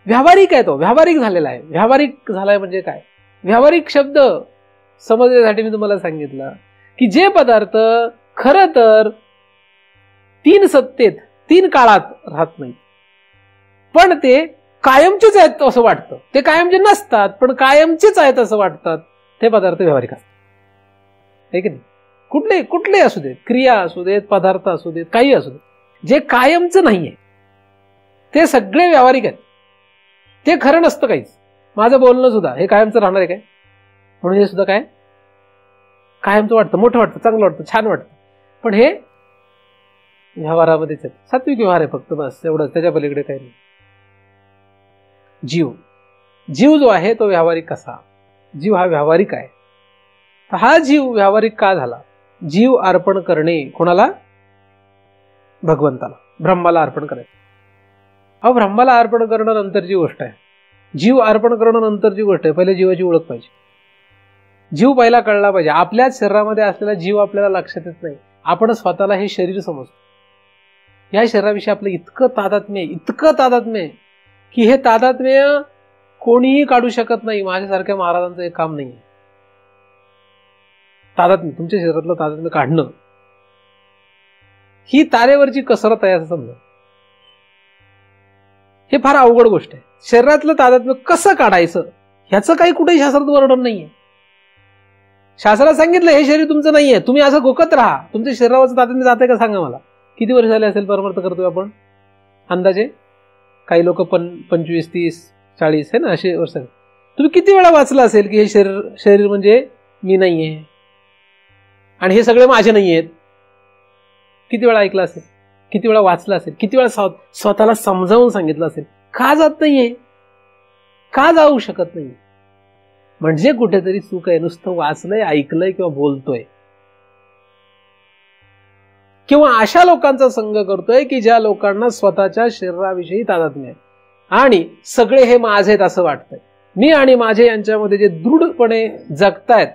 व्यावहारिक आहे, तो व्यावहारिक झालेला आहे. व्यावहारिक झालाय म्हणजे काय? व्यावहारिक शब्द समजण्यासाठी मी तुम्हाला सांगितलं की जे पदार्थ खरं तर तीन सत्तेत, तीन काळात राहत नाही, पण ते कायमचेच आहेत असं वाटतं. ते कायमचे नसतात पण कायमचेच आहेत असं वाटतात, ते पदार्थ व्यावहारिक असतात. आहे की नाही? कुठले असू देत, क्रिया असू देत, पदार्थ असू देत, काही असू देत, जे कायमचं नाहीये ते सगळे व्यावहारिक आहेत. ते खरं नसतं काहीच. माझं बोलणं सुद्धा हे कायमचं राहणार आहे काय? म्हणून हे सुद्धा काय कायमचं वाटतं, मोठं वाटतं, चांगलं वाटतं, छान वाटतं, पण हे व्यवहारामध्येच आहे. सात्विक व्यवहार आहे फक्त, बस एवढंच, त्याच्या पलीकडे काही नाही. जीव जो आहे तो व्यावहारिक कसा? जीव हा व्यावहारिक आहे. तर हा जीव व्यावहारिक का झाला? जीव अर्पण करणे कोणाला? भगवंताला, ब्रह्माला अर्पण करायचं. ब्रह्माला अर्पण करणं नंतरची गोष्ट आहे. जीव अर्पण करणं नंतरची गोष्ट आहे. पहिले जीवाची ओळख पाहिजे. जीव पहिला कळला पाहिजे. आपल्याच शरीरामध्ये असलेला जीव आपल्याला लक्षात येत नाही. आपण स्वतःला हे शरीर समजतो. या शरीराविषयी आपलं इतकं तादात्म्य आहे की हे तादात्म्य कोणीही काढू शकत नाही. माझ्यासारख्या महाराजांचं एक काम नाही. तादात्म्य, तुमच्या शरीरातलं तादात्म्य काढणं ही तारेवरची कसरत आहे असं समजा. हे फार अवघड गोष्ट आहे. शरीरातलं तादात्म्य कसं काढायचं ह्याचं काही कुठेही शास्त्रात वर्णन नाहीये. शास्त्रात सांगितलं हे शरीर तुमचं नाहीये, तुम्ही असं गोकत राहा. तुमच्या शरीरावरचं तादात्म्य जाते का सांगा मला. किती वर्ष झाले असेल परमार्थ करतोय आपण? अंदाजे काही लोक 25, 30, 40 आहे ना, असे वर्ष. तुम्ही किती वेळा वाचलं असेल की हे शरीर म्हणजे मी नाहीये आणि हे सगळे माझे नाही आहेत? किती वेळा ऐकलं असेल, किती वेळा वाचलं असेल, किती वेळा स्वतःला समजावून सांगितलं असेल. का जात नाहीये? का जाऊ शकत नाही? म्हणजे कुठेतरी चूक आहे. नुसतं वाचलंय, ऐकलंय किंवा बोलतोय, किंवा अशा लोकांचा संग करतोय की ज्या लोकांना स्वतःच्या शरीराविषयी तादात्म्य आहे आणि सगळे हे माझे आहेत असं वाटतंय. मी आणि माझे यांच्यामध्ये जे दृढपणे जगतायत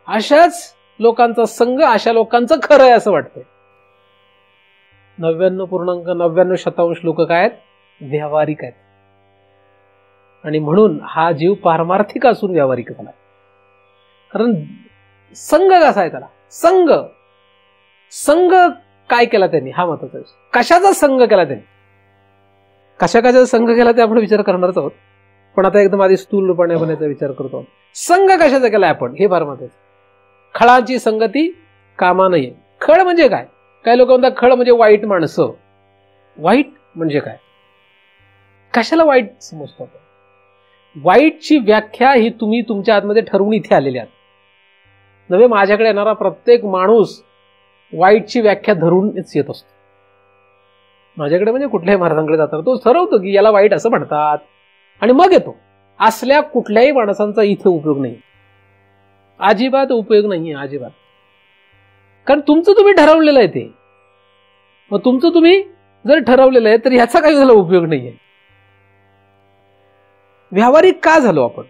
अशाच लोकांचा संग, अशा लोकांचं खरं आहे असं वाटतंय. 99.99% लोक काय आहेत? व्यावहारिक आहेत. आणि म्हणून हा जीव पारमार्थिक असून व्यावहारिक झाला. कारण संग कसा आहे त्याला? संग काय केला त्यांनी हा महत्वाचा विषय. कशाचा संग केला त्यांनी? कशाचा संघ केला ते आपण विचार करणारच आहोत. पण आता एकदम आधी स्थूलपणे आपण याचा विचार करतो आहोत. संघ कशाचा केला आपण हे फार महत्वाचं. खळाची संगती कामा नये. खळ म्हणजे काय? काही लोक म्हणतात खळ म्हणजे वाईट माणसं. वाईट म्हणजे काय? कशाला वाईट समजतो आपण? वाईटची व्याख्या ही तुम्ही तुमच्या आतमध्ये ठरवून इथे आलेले आहात. नव्हे, माझ्याकडे येणारा प्रत्येक माणूस वाईटची व्याख्या धरूनच येत असतो. माझ्याकडे म्हणजे कुठल्याही महाराजांकडे जाताना तो ठरवतो की याला वाईट असं म्हणतात आणि मग येतो. असल्या कुठल्याही माणसांचा इथे उपयोग नाही, अजिबात उपयोग नाहीये, अजिबात. कारण तुमचं तुम्ही ठरवलेलं आहे ते. मग तुमचं तुम्ही जर ठरवलेलं आहे तर ह्याचा काही झाला उपयोग नाहीये. व्यावहारिक का झालो आपण?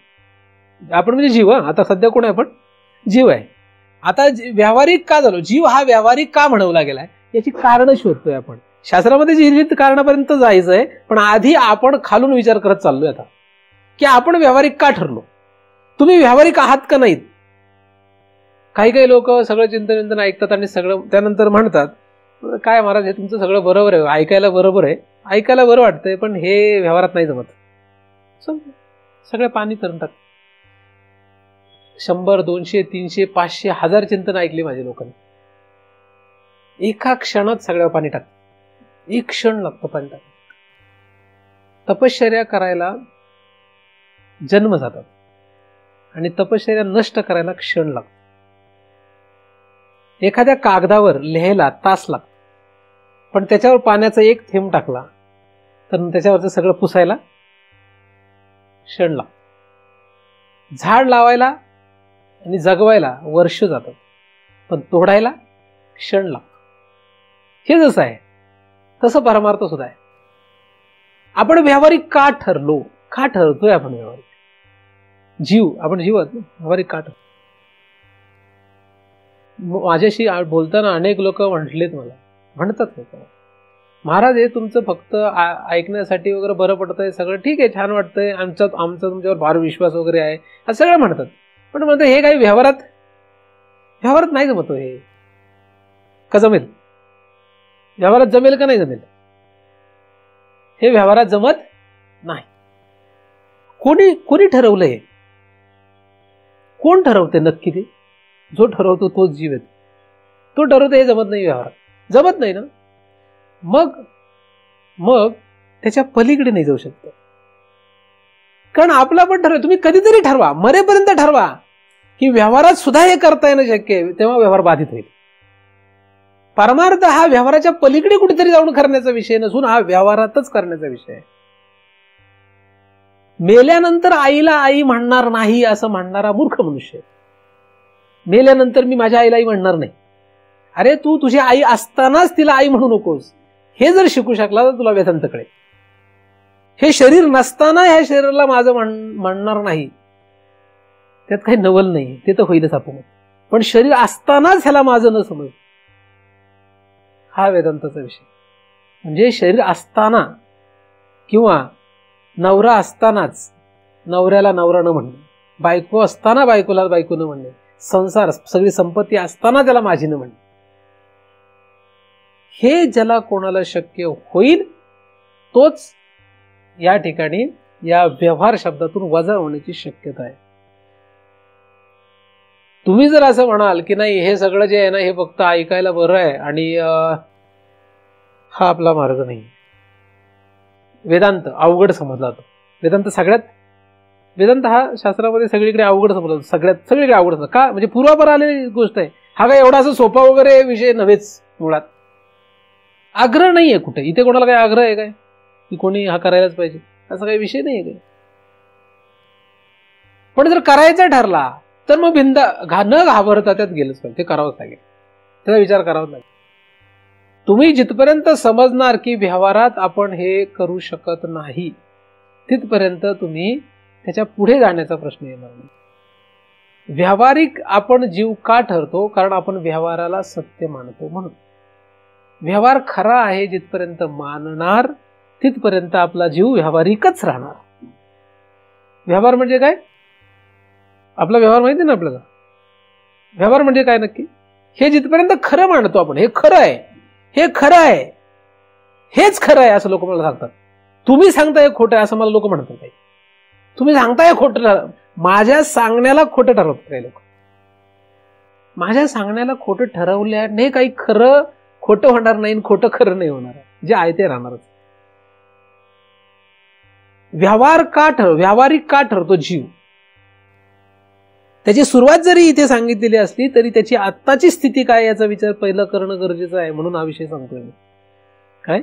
आपण म्हणजे जीव. आता सध्या कोण आहे आपण? जीव आहे. आता व्यावहारिक का झालो? जीव हा व्यावहारिक का म्हणवला गेलाय याची कारण शोधतोय आपण. शास्त्रामध्ये जी कारणापर्यंत जायचंय, पण आधी आपण खालून विचार करत चाललोय आता की आपण व्यावहारिक का ठरलो. तुम्ही व्यावहारिक आहात का नाहीत? काही लोक सगळं चिंतन ऐकतात आणि सगळं त्यानंतर म्हणतात काय महाराज हे तुमचं सगळं बरोबर आहे, ऐकायला बरोबर आहे, ऐकायला बरं वाटतंय, पण हे व्यवहारात नाही जमत. सगळे पाणी तरंगतात. 100, 200, 300, 500, 1000 चिंतन ऐकली माझ्या लोकांनी. एका क्षणात सगळ्यावर पाणी टाकतात. एक क्षण लागतं पाणी टाकत. तपश्चर्या करायला जन्म जातात आणि तपश्चर्या नष्ट करायला क्षण लागतो. एखाद्या कागदावर लिहायला तास लागतो, पण त्याच्यावर पाण्याचा एक थेंब टाकला तर त्याच्यावरचं सगळं पुसायला क्षण लागतो. झाड लावायला आणि जगवायला वर्ष जातात, पण तोडायला क्षण लागतो. हे जसं आहे तसं परमार्थ सुद्धा आहे. आपण व्यावहारिक का ठरलो? का ठरतोय आपण व्यावहारिक? आपण जीव आहात ना, व्यावहारिक का ठरतो? माझ्याशी बोलताना अनेक लोक म्हणतात लोक, महाराज हे तुमचं फक्त ऐकण्यासाठी वगैरे बरं पडतंय, सगळं ठीक आहे, छान वाटतंय, आमचा तुमच्यावर फार विश्वास वगैरे आहे, असं सगळं म्हणतात. पण म्हणतात हे काही व्यवहारात नाही जमत. हे का जमेल? व्यवहारात जमेल का नाही जमेल? हे व्यवहारात जमत नाही. कोणी ठरवलंय? कोण ठरवते नक्की ते? जो ठरवतो तोच जीव आहे. तो ठरवतो हे जमत नाही, व्यवहारात जमत नाही ना, मग त्याच्या पलीकडे नाही जाऊ शकत. कारण आपला पण ठरवा, तुम्ही कधीतरी ठरवा, मरेपर्यंत ठरवा की व्यवहारात सुद्धा हे करता येणं शक्य आहे, तेव्हा व्यवहार बाधित होईल. परमार्थ हा व्यवहाराच्या पलीकडे कुठेतरी जाऊन करण्याचा विषय नसून हा व्यवहारातच करण्याचा विषय आहे. मेल्यानंतर आईला आई म्हणणार नाही असं म्हणणारा मूर्ख मनुष्य. मेल्यानंतर मी माझ्या आईला आई म्हणणार नाही. अरे तू तुझी आई असतानाच तिला आई म्हणू नकोस. हे जर शिकू शकला तर तुला वेदांत कळेल. हे शरीर नसताना ह्या शरीराला माझं म्हणणार नाही, त्यात काही नवल नाही, ते तर होईलच आपण. पण शरीर असतानाच ह्याला माझं न समज, हा वेदांताचा विषय. म्हणजे शरीर असताना किंवा नवरा असतानाच नवऱ्याला नवरा न म्हणणे, बायको असताना बायकोला बायको न म्हणणे, संसार सगळी संपत्ती असताना त्याला माझी न म्हणणे, हे ज्याला कोणाला शक्य होईल तोच या ठिकाणी या व्यवहार शब्दातून वजा होण्याची शक्यता आहे. तुम्ही जर असं म्हणाल की नाही हे सगळं जे आहे ना हे फक्त ऐकायला बरं आहे आणि हा आपला मार्ग नाही, वेदांत अवघड समजला जातो. वेदांत हा शास्त्रामध्ये सगळीकडे अवघड समजला जातो, सगळीकडे अवघड समजला का, म्हणजे पूर्वापर आलेली गोष्ट आहे. हा काय एवढा असं सोपा वगैरे विषय नव्हेच. मुळात आग्रह नाहीये कुठे, इथे कोणाला काही आग्रह आहे काय की कोणी हा करायलाच पाहिजे, असा काही विषय नाहीये काय. पण जर करायचा ठरला तर मग न घाबरता त्यात गेलंच पाहिजे, ते करावंच लागेल, त्याचा विचार करावाच लागेल. तुम्ही जिथपर्यंत समजणार की व्यवहारात आपण हे करू शकत नाही तिथपर्यंत तुम्ही त्याच्या पुढे जाण्याचा प्रश्न येणार नाही. व्यावहारिक आपण जीव का ठरतो, कारण आपण व्यवहाराला सत्य मानतो म्हणून. व्यवहार खरा आहे जिथपर्यंत मानणार तिथपर्यंत आपला जीव व्यावहारिकच राहणार. व्यवहार म्हणजे काय, आपला व्यवहार माहिती ना आपल्याला. व्यवहार म्हणजे काय नक्की, हे जिथपर्यंत खरं मानतो आपण, हे खरं आहे, हे खरं आहे, हेच खरं आहे असं लोक मला सांगतात. तुम्ही सांगताय खोटं आहे असं मला लोक म्हणतात. काही तुम्ही सांगताय खोटं, माझ्या सांगण्याला खोटं ठरवतात काही लोक. माझ्या सांगण्याला खोटं ठरवल्याने काही खरं खोटं होणार नाही, खोटं खरं नाही होणार, जे आहे ते राहणारच. व्यावहारिक का ठरतो जीव, त्याची सुरुवात जरी इथे सांगितलेली असली तरी त्याची आत्ताची स्थिती काय याचा विचार पहिला करणं गरजेचं आहे. म्हणून हा विषय सांगतोय मी. काय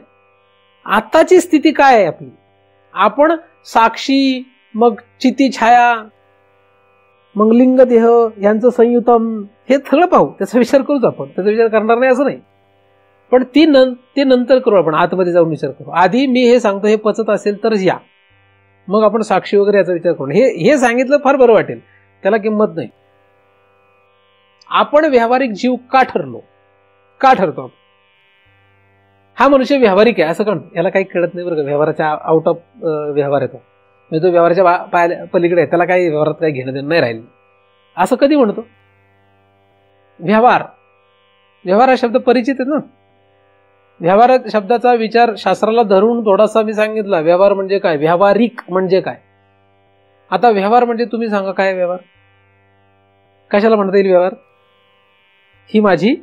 आत्ताची स्थिती काय आहे आपली, आपण साक्षी, मग चिती छाया, मग लिंग देह यांचं संयुतम, हे सगळं पाहू, त्याचा विचार करूच आपण. त्याचा विचार करणार नाही असं नाही, पण ते नंतर करू. आपण आतमध्ये जाऊन विचार करू. आधी मी हे सांगतो, हे पचत असेल तर या, मग आपण साक्षी वगैरे याचा विचार करू. हे सांगितलं फार बरं वाटेल, त्याला किंमत नाही. आपण व्यावहारिक जीव का ठरतो, हा मनुष्य व्यावहारिक आहे असं कळतं. याला काही कळत नाही बरं का, व्यवहाराच्या आउट ऑफ व्यवहार येतो, म्हणजे तो व्यवहाराच्या पलीकडे आहे, त्याला काही व्यवहारात काही घेणं देणं नाही राहिलं असं कधी म्हणतो. व्यवहार हा शब्द परिचित आहे ना. व्यवहार शब्दाचा विचार शास्त्राला धरून थोडासा मी सांगितला. व्यवहार म्हणजे काय, व्यावहारिक म्हणजे काय. आता व्यवहार म्हणजे तुम्ही सांगा काय व्यवहार, कशाला म्हणता येईल व्यवहार. ही माझी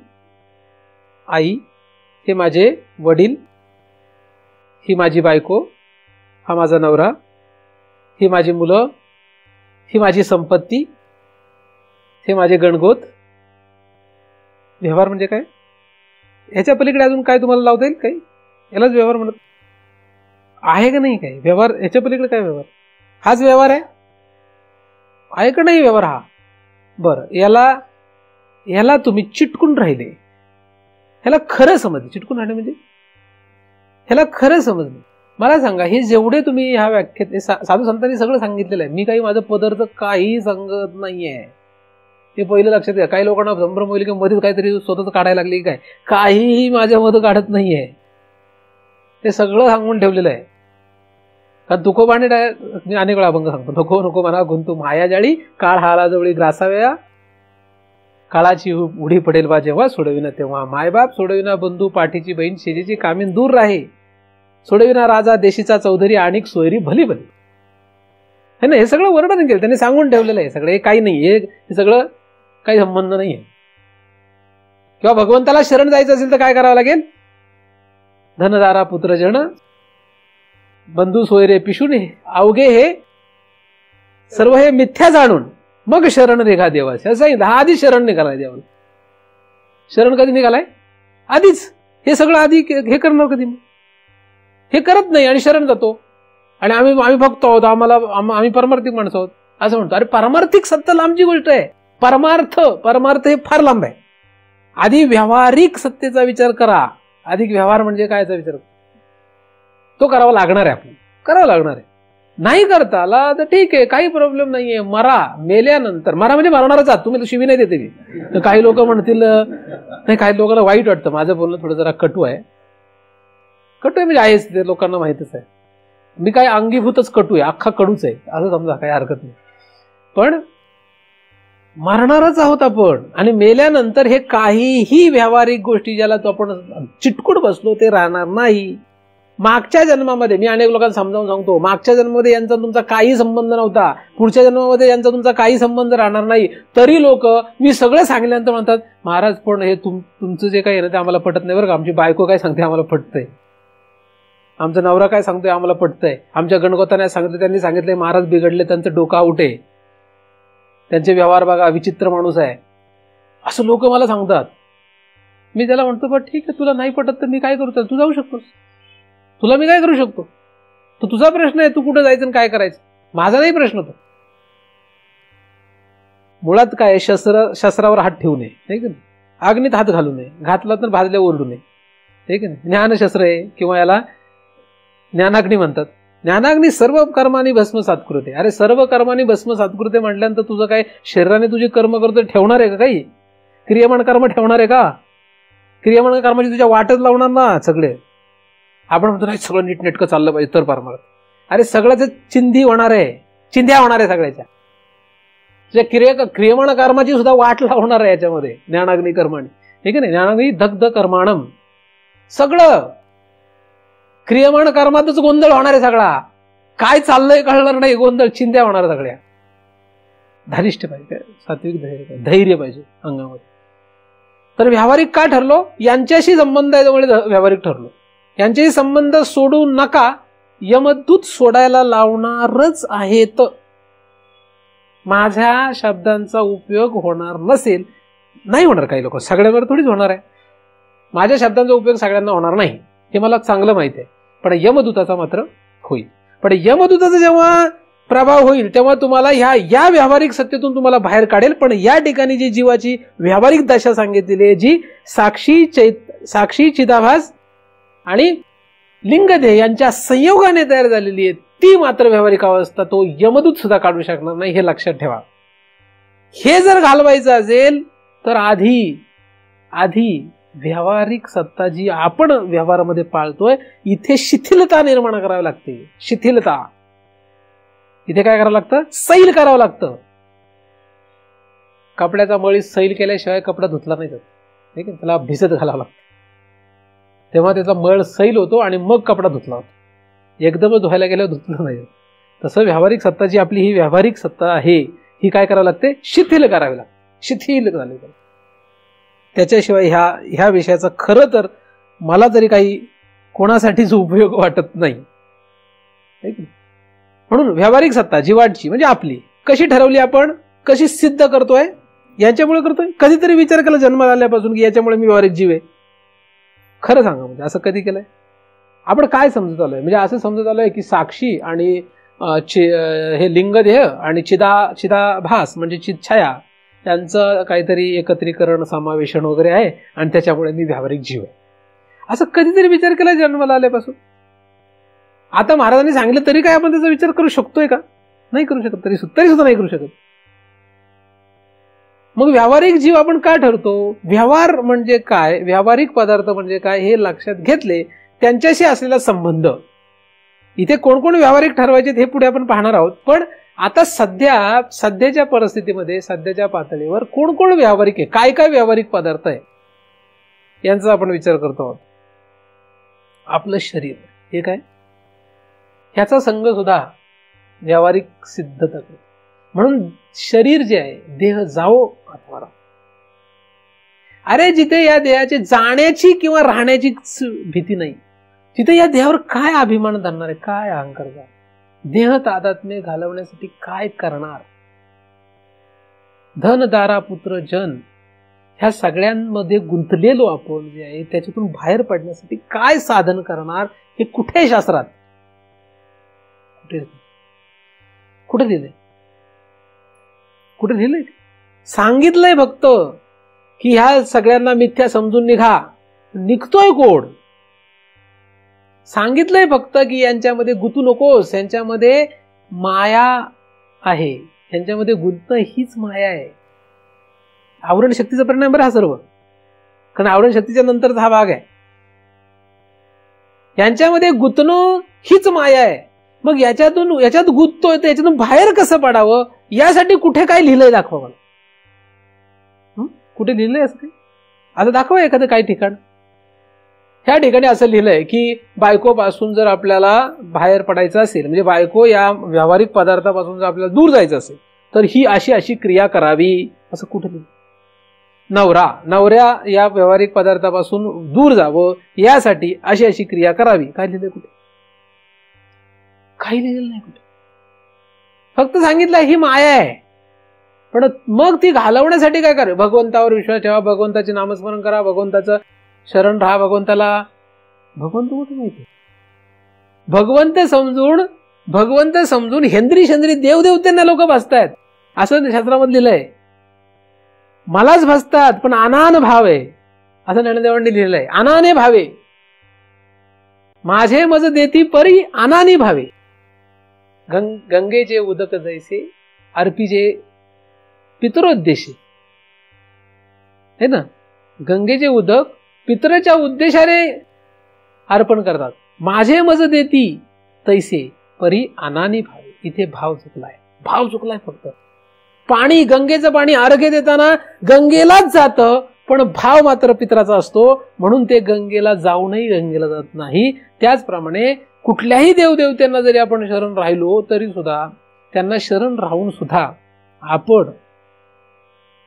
आई, हे माझे वडील, ही माझी बायको, हा माझा नवरा, ही माझी मुलं, ही माझी संपत्ती, हे माझे गणगोत. व्यवहार म्हणजे काय, ह्याच्या पलीकडे अजून काय तुम्हाला लावता येईल काही, यालाच व्यवहार म्हणत आहे का नाही. काय व्यवहार, ह्याच्या पलीकडे काय व्यवहार, हाच व्यवहार आहे का नाही व्यवहार हा. बरं, याला तुम्ही चिटकून राहिले, ह्याला खरं समजले. चिटकून राहणे म्हणजे ह्याला खरं समजलं. मला सांगा, हे जेवढे तुम्ही ह्या व्याख्यात साधू संतांनी सगळं सांगितलेलं आहे, मी काही माझं पदार्थ काही सांगत नाहीये, हे पहिलं लक्षात घ्या. काही लोकांना संभ्रम होईल की मध्येच काहीतरी स्वतःच काढायला लागली काय, काहीही माझ्या मध काढत नाहीये, ते सगळं सांगून ठेवलेलं आहे. कारण तुकोबाने मी अनेक वेळा अभंग सांगतो, नको म्हणा गुंतू माया जाळी, काळ हाला जवळी ग्रासाव्या, काळाची उडी पडेल बा जेव्हा, सोडविना तेव्हा मायबाप, सोडविना बंधू पाठीची बहीण, शेजेची कामीन दूर राहे, सोडविना राजा देशीचा चौधरी, आणिक सोयरी भली भली. हे ना, हे सगळं वर्णन केलं त्यांनी, सांगून ठेवलेलं आहे सगळं. हे काही नाही, हे सगळं काही संबंध नाहीये. किंवा भगवंताला शरण जायचं असेल तर काय करावं लागेल? धनदारा पुत्रजन बंधू सोयरे पिशुने अवघे हे सर्व हे मिथ्या जाणून मग शरण रेखा देवाचे. असं सांगितलं. हा आधी शरण निघालाय देवाला. शरण कधी निघालाय? आधीच. हे सगळं आधी हे करणार कधी? हे करत नाही आणि शरण जातो. आणि आम्ही भक्त आहोत, आम्ही परमार्थिक माणसं आहोत असं म्हणतो. अरे परमार्थिक सत्य लांबची गोष्ट आहे. परमार्थ हे फार लांब आहे. आधी व्यावहारिक सत्तेचा विचार करा. अधिक व्यवहार म्हणजे कायचा विचार तो करावा लागणार आहे. आपल्याला करावं लागणार आहे. नाही करता आला तर ठीक आहे, काही प्रॉब्लेम नाहीये. मरा, मेल्यानंतर मरा म्हणजे मरणारच आहात तुम्ही. शिवी नाही देते मी. काही लोक म्हणतील नाही, काही लोकांना वाईट वाटतं. माझं बोलणं थोडं जरा कटू आहे. कटू आहे म्हणजे आहेच, ते लोकांना माहितच आहे. मी काय अंगीभूतच कटू आहे, अख्खा कडूच आहे असं समजा, काही हरकत नाही. पण मरणारच आहोत आपण. आणि मेल्यानंतर हे काहीही व्यावहारिक गोष्टी ज्याला तो आपण चिटकून बसलो ते राहणार नाही. मागच्या जन्मामध्ये मी अनेक लोकांना समजावून सांगतो, मागच्या जन्मामध्ये यांचा तुमचा काही संबंध नव्हता, पुढच्या जन्मामध्ये यांचा तुमचा काही संबंध राहणार नाही. तरी लोक मी सगळं सांगितल्यानंतर म्हणतात महाराज पण हे तुमचं जे काही आहे ना ते आम्हाला पटत नाही बरं का. आमची बायको काय सांगते आम्हाला पटतंय, आमचा नवरा काय सांगतोय आम्हाला पटतंय, आमच्या गणगोताने सांगितलं, त्यांनी सांगितलंय महाराज बिघडले, त्यांचं डोकं आउट आहे, त्यांचे व्यवहार बघा, विचित्र माणूस आहे, असं लोक मला सांगतात. मी त्याला म्हणतो पण ठीक आहे, तुला नाही पटत तर मी काय करू? तू जाऊ शकतोस, तुला मी काय करू शकतो? तो तुझा प्रश्न आहे, तू कुठं जायचं आणि काय करायचं, माझा नाही प्रश्न. तो मुळात काय, शस्त्रावर हात ठेवू नये, ठीक आहे, अग्नीत हात घालू नये, घातला तर भाजल्या ओरडू नये, ठीक आहे. ज्ञानशस्त्र आहे किंवा याला ज्ञानाग्नी म्हणतात. ज्ञानाग्नी सर्व कर्माने भस्म सात्कृते. अरे सर्व कर्माने भस्म सात्कृते म्हटल्यानंतर तुझं काय शरीराने तुझी कर्म करतो ठेवणार आहे का? काही क्रियमाण कर्म ठेवणार आहे का? क्रियमाण कर्माची तुझ्या वाटच लावणार ना सगळे. आपण म्हणतो नाही सगळं नीटनेटकं चाललं पाहिजे तर परमार्थ. अरे सगळ्याच चिंधी होणार आहे, चिंध्या होणार आहे सगळ्याच्या. क्रियमाण कर्माची सुद्धा वाट लावणार आहे याच्यामध्ये ज्ञानाग्नी कर्माने, ठीक आहे ना. ज्ञानाग्नी दग्ध कर्माणम, सगळं क्रियमाण कर्मातच गोंधळ होणार आहे सगळा. काय चाललंय कळणार नाही, गोंधळ, चिंध्या होणार सगळ्या. धारिष्ठ पाहिजे, सात्विक धैर्य पाहिजे अंगामध्ये. तर व्यावहारिक का ठरलो? यांच्याशी संबंध आहे त्यामुळे व्यावहारिक ठरलो. यांच्याशी संबंध सोडू नका, यमदूत सोडायला लावणारच आहेत. माझ्या शब्दांचा उपयोग होणार नसेल, नाही होणार. काही लोक सगळ्यांवर थोडीच होणार आहे. माझ्या शब्दांचा उपयोग सगळ्यांना होणार नाही हे मला चांगलं माहिती आहे, पण यमदूताचा मात्र होईल. पण यमदूताचा जेव्हा प्रभाव होईल तेव्हा तुम्हाला या व्यावहारिक सत्तेतून तुम्हाला बाहेर काढेल. पण या ठिकाणी जी जीवाची व्यावहारिक दशा सांगितलेली आहे, जी साक्षी चिदाभास आणि लिंगदेह यांच्या संयोगाने तयार झालेली आहे, ती मात्र व्यावहारिक अवस्था तो यमदूत सुद्धा काढू शकणार नाही, हे लक्षात ठेवा. हे जर घालवायचं असेल तर आधी व्यावहारिक सत्ता जी आपण व्यवहारामध्ये पाळतोय इथे शिथिलता निर्माण करावी लागते. शिथिलता इथे काय करावं लागतं? सैल करावं लागतं. कपड्याचा मळी सैल केल्याशिवाय कपडा धुतला नाही जात, ठीक आहे. त्याला भिजत घालावं लागतं, तेव्हा त्याचा मळ सैल होतो आणि मग कपडा धुतला होतो. एकदमच धुवायला गेल्यावर धुतलं नाही. तसं व्यावहारिक सत्ता जी आपली ही व्यावहारिक सत्ता आहे, ही काय करावं लागते? शिथिल करावी लागते. शिथिल झाली. त्याच्याशिवाय ह्या विषयाचा खरं तर मला तरी काही कोणासाठीच उपयोग वाटत नाही. म्हणून व्यावहारिक सत्ता जीवाची म्हणजे आपली कशी ठरवली, आपण कशी सिद्ध करतोय, याच्यामुळे करतोय. कधीतरी विचार केला जन्माला आल्यापासून की याच्यामुळे मी व्यावहारिक जीव आहे? खरं सांगा, म्हणजे असं कधी केलंय? आपण काय समजत आलोय? म्हणजे असं समजत आलोय की साक्षी आणि हे लिंगदेह आणि चिदाभास म्हणजे चिदछाया त्यांचं काहीतरी एकत्रीकरण, समावेशन वगैरे आहे आणि त्याच्यामुळे मी व्यावहारिक जीव आहे, असं कधीतरी विचार केला जन्माला आल्यापासून? आता महाराजांनी सांगितलं तरी काय आपण त्याचा विचार करू शकतोय का? नाही करू शकत. तरी सुद्धा नाही करू शकत. मग व्यावहारिक जीव आपण का ठरतो? व्यवहार म्हणजे काय, व्यावहारिक पदार्थ म्हणजे काय हे लक्षात घेतले, त्यांच्याशी असलेला संबंध. इथे कोण कोण व्यावहारिक ठरवायचे हे पुढे आपण पाहणार आहोत. पण आता सध्याच्या परिस्थितीमध्ये, सध्याच्या पातळीवर कोण कोण व्यावहारिक आहे, काय काय व्यावहारिक पदार्थ आहे यांचा आपण विचार करतो आहोत. आपलं शरीर हे काय, ह्याचा संघ सुद्धा व्यावहारिक सिद्धता करतो. म्हणून शरीर जे आहे, देह जाओ अथवा अरे जिथे या देहाची जाण्याची किंवा राहण्याची भीती नाही, तिथे या देहावर काय अभिमान धरणार आहे, काय अहंकार करणार, देह तादात्म्य घालवण्यासाठी काय करणार. धन दारा पुत्र जन ह्या सगळ्यांमध्ये गुंतलेलो आपण जे आहे त्याच्यातून बाहेर पडण्यासाठी काय साधन करणार, हे कुठे शास्त्रात कुठे लिहिलंय, कुठे लिहिलंय? सांगितलंय फक्त की ह्या सगळ्यांना मिथ्या समजून निघा. निघतोय कोण? सांगितलंय फक्त की यांच्यामध्ये गुंतू नकोस, यांच्यामध्ये माया आहे, यांच्यामध्ये गुंतणं हीच माया आहे. आवरण शक्तीचा परिणाम बरं हा सर्व, कारण आवरण शक्तीच्या नंतरचा हा भाग आहे. यांच्यामध्ये गुंतणं हीच माया आहे. मग याच्यात गुंततोय तर याच्यातून बाहेर कसं पडावं, यासाठी कुठे काय लिहिलंय दाखवा मला. कुठे लिहिलंय असं काही? आता दाखवा एखादं काही ठिकाण. ह्या ठिकाणी असं लिहिलंय की बायकोपासून जर आपल्याला बाहेर पडायचं असेल, म्हणजे बायको या व्यावहारिक पदार्थापासून जर आपल्याला दूर जायचं असेल तर ही अशी अशी क्रिया करावी, असं कुठे लिहिलं? नवऱ्या या व्यावहारिक पदार्थापासून दूर जावं यासाठी अशी अशी क्रिया करावी, काय लिहिलंय कुठे? काही लिहिलेलं नाही कुठे. फक्त सांगितलं ही माया आहे. पण मग ती घालवण्यासाठी काय करावे? भगवंतावर विश्वास ठेवा, भगवंताचे नामस्मरण करा, भगवंताचं शरण राहा भगवंताला. भगवंत कुठे माहिती? भगवंत समजून हेंद्री शेंद्री देवदेवतेंना लोक भजतायत, असं शास्त्रामध्ये लिहिलंय. मलाच भजतात पण अनान भाव आहे, असं ज्ञानदेवांनी लिहिलंय. अनाने भावे माझे मज देती परी अनानी भावे. गंगेचे उदक जैसे अर्पीजे पितरोद्देशी, है ना. गंगेचे उदक पितराच्या उद्देशाने अर्पण करतात. माझे मज देती तैसे परी अनानी भावे. इथे भाव चुकलाय फक्त. पाणी, गंगेचं पाणी अर्घ्य देताना गंगेलाच जातं, पण भाव मात्र पितराचा असतो, म्हणून ते गंगेला जाऊनही गंगेला जात नाही. त्याचप्रमाणे कुठल्याही देवदेवतेंना जरी आपण शरण राहिलो तरी सुद्धा त्यांना शरण राहून सुद्धा आपण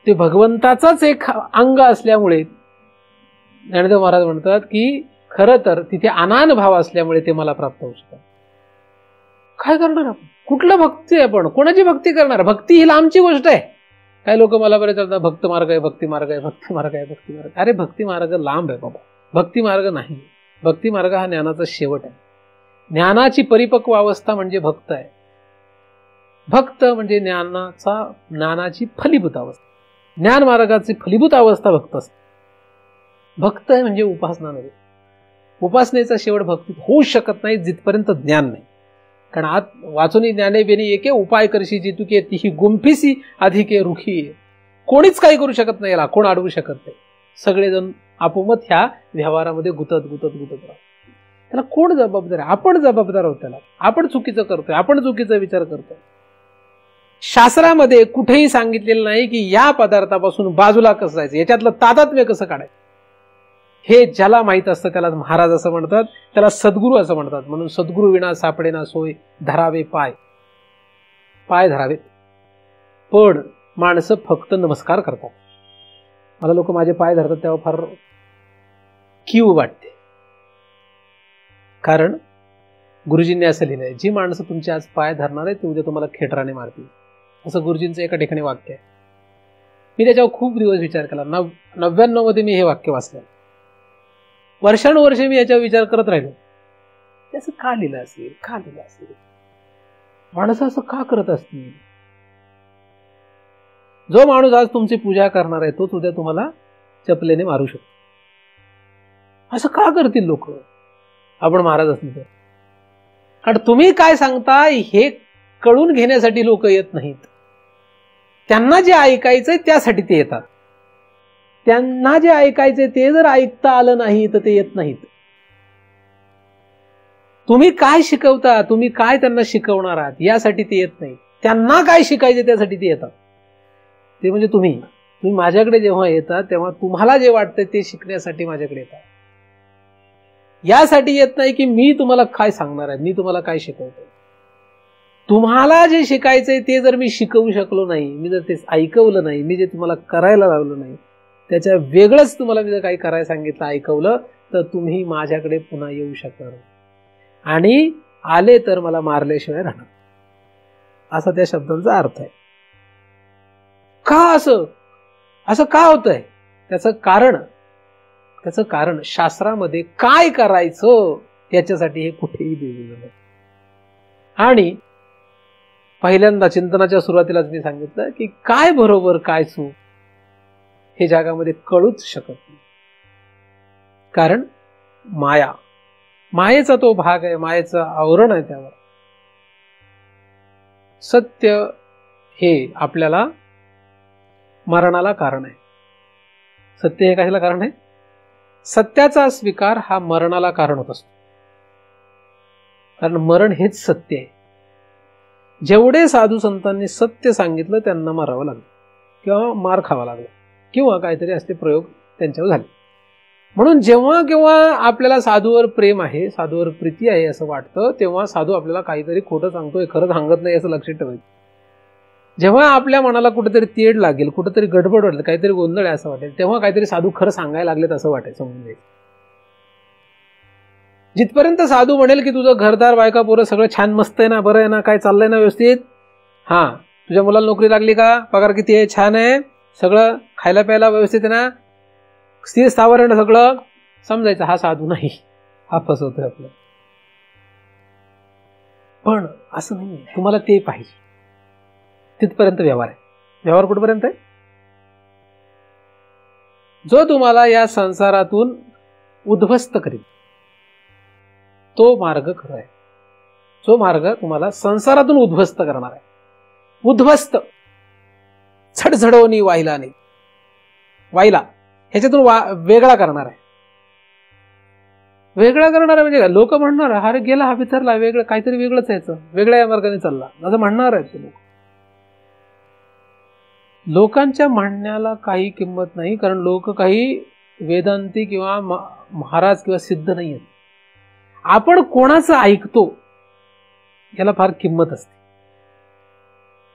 ते भगवंताचाच एक अंग असल्यामुळे ज्ञानदेव महाराज म्हणतात की खरं तर तिथे अनान भाव असल्यामुळे ते मला प्राप्त होऊ शकतात. काय करणार आपण? कुठलं भक्ती आपण कोणाची भक्ती करणार? भक्ती ही लांबची गोष्ट आहे. काही लोक मला बरेच म्हणतात भक्त मार्ग आहे, भक्ती मार्ग आहे, भक्ती मार्ग आहे, भक्ती मार्ग. अरे भक्ती मार्ग लांब आहे बाबा, भक्ती मार्ग नाही. भक्ती मार्ग हा ज्ञानाचा शेवट आहे. ज्ञानाची परिपक्व अवस्था म्हणजे भक्त आहे. भक्त म्हणजे ज्ञानाची फलीभूत अवस्था. ज्ञान मार्गाची फलीभूत अवस्था भक्त असते. भक्त आहे म्हणजे उपासना नव्हे. उपासनेचा शेवट भक्तीत होऊ शकत नाही जिथपर्यंत ज्ञान नाही. कारण आत वाचून ज्ञाने बेनी एके उपाय करशी जितुके तीही गुंफिसी अधिके रुखी. कोणीच काही करू शकत नाही, याला कोण अडवू शकत नाही. सगळेजण आपोमत ह्या व्यवहारामध्ये गुतत राहतात. त्याला कोण जबाबदार आहे? आपण जबाबदार आहोत त्याला. आपण चुकीचं करतोय, आपण चुकीचा विचार करतोय. शास्त्रामध्ये कुठेही सांगितलेलं नाही की या पदार्थापासून बाजूला कसं जायचं, याच्यातलं तादात्म्य कसं काढायचं. हे ज्याला माहित असतं त्याला महाराज असं म्हणतात, त्याला सद्गुरू असं म्हणतात. म्हणून सद्गुरू विना सापडे ना सोय, धरावे पाय धरावेत. पण माणसं फक्त नमस्कार करतात. मला लोक माझे पाय धरतात तेव्हा फार कीव वाटते. कारण गुरुजींनी असं लिहिलंय, जी माणसं तुमचे आज पाय धरणार आहे ते उद्या तुम्हाला खेटराने मारतील, असं गुरुजींचं एका ठिकाणी वाक्य आहे. मी त्याच्यावर खूप दिवस विचार केला. 99 मध्ये मी हे वाक्य वाचलं. वर्षानुवर्षे मी याच्यावर विचार करत राहिलो, असं का लिहिलं असेल, माणसं असं का करत असतील. जो माणूस आज तुमची पूजा करणार आहे तोच उद्या तुम्हाला चपलेने मारू शकतो. असं का करतील लोक? आपण महाराज असतील तर. कारण तुम्ही काय सांगता हे कळून घेण्यासाठी लोक येत नाहीत. त्यांना जे ऐकायचंय त्यासाठी ते येतात. त्यांना जे ऐकायचे ते जर ऐकता आलं नाही तर ते येत नाहीत. तुम्ही काय शिकवता, तुम्ही काय त्यांना शिकवणार आहात यासाठी ते येत नाहीत. त्यांना काय शिकायचे त्यासाठी ते येतात. ते म्हणजे तुम्ही माझ्याकडे जेव्हा येतात तेव्हा तुम्हाला जे वाटतं ते शिकण्यासाठी माझ्याकडे येतात. यासाठी येत नाही की मी तुम्हाला काय सांगणार आहे, मी तुम्हाला काय शिकवतो. तुम्हाला जे शिकायचंय ते जर मी शिकवू शकलो नाही, मी जर ते ऐकवलं नाही, मी जे तुम्हाला करायला लावलं नाही, त्याच्या वेगळंच तुम्हाला मी जर काही करायला सांगितलं, ऐकवलं, तर तुम्ही माझ्याकडे पुन्हा येऊ शकणार नाही. आणि आले तर मला मारल्याशिवाय राहणार. असा त्या शब्दांचा अर्थ आहे. का असं का होतंय? त्याचं कारण शास्त्रामध्ये काय करायचं याच्यासाठी हे कुठेही दिलेलं नाही. आणि पहिल्यांदा चिंतनाच्या सुरुवातीलाच मी सांगितलं की काय बरोबर काय चूक हे जगामध्ये कळूच शकत नाही. कारण मायेचा तो भाग आहे, मायेचं आवरण आहे त्यावर. सत्य हे आपल्याला मरणाला कारण आहे. सत्य हे कशाला कारण आहे? सत्याचा स्वीकार हा मरणाला कारण होत असतो. कारण मरण हेच सत्य आहे. जेवढे साधू संतांनी सत्य सांगितलं त्यांना मारावं लागलं किंवा मार खावा लागला किंवा काहीतरी असले प्रयोग त्यांच्यावर झाले. म्हणून जेव्हा केव्हा आपल्याला साधूवर प्रेम आहे, साधूवर प्रीती आहे असं वाटतं, तेव्हा साधू आपल्याला काहीतरी खोटं सांगतोय, खरं सांगत नाही असं लक्षात ठेवायचं. जेव्हा आपल्या मनाला कुठेतरी तेढ लागेल, कुठेतरी गडबड वाटेल, काहीतरी गोंधळ आहे असं वाटेल, तेव्हा काहीतरी साधू खरं सांगायला लागलेत असं वाटेल, समजून घ्यायचं. जिथपर्यंत साधू म्हणेल की तुझं घरदार, बायका, पोरं सगळं छान मस्त आहे ना, बरं आहे ना, काय चाललंय ना व्यवस्थित, हा तुझ्या मुलाला नोकरी लागली का, पगार किती आहे, छान आहे, सगळं खायला प्यायला व्यवस्थित आहे ना, स्थिर स्थावर आहे ना, सगळं समजायचं हा साधू नाही, हा फसवतोय आपलं. पण असं नाहीये, तुम्हाला ते पाहिजे तिथपर्यंत व्यवहार आहे. व्यवहार कुठपर्यंत आहे? जो तुम्हाला या संसारातून उद्ध्वस्त करील तो मार्ग खरा आहे. जो मार्ग तुम्हाला संसारातून उद्ध्वस्त करणार आहे, उद्ध्वस्त झडझडवणी वाहिला नाही, वाहिला ह्याच्यातून वेगळा करणार आहे. वेगळा करणार आहे म्हणजे काय? लोक म्हणणार अरे गेला हा बिथरला, वेगळं काहीतरी वेगळंच यायचं, वेगळ्या मार्गाने चालला असं म्हणणार आहेत ते लोक. लोकांच्या म्हणण्याला काही किंमत नाही, कारण लोक काही वेदांती किंवा महाराज किंवा सिद्ध नाही आहेत. आपण कोणाचं ऐकतो याला फार किंमत असते.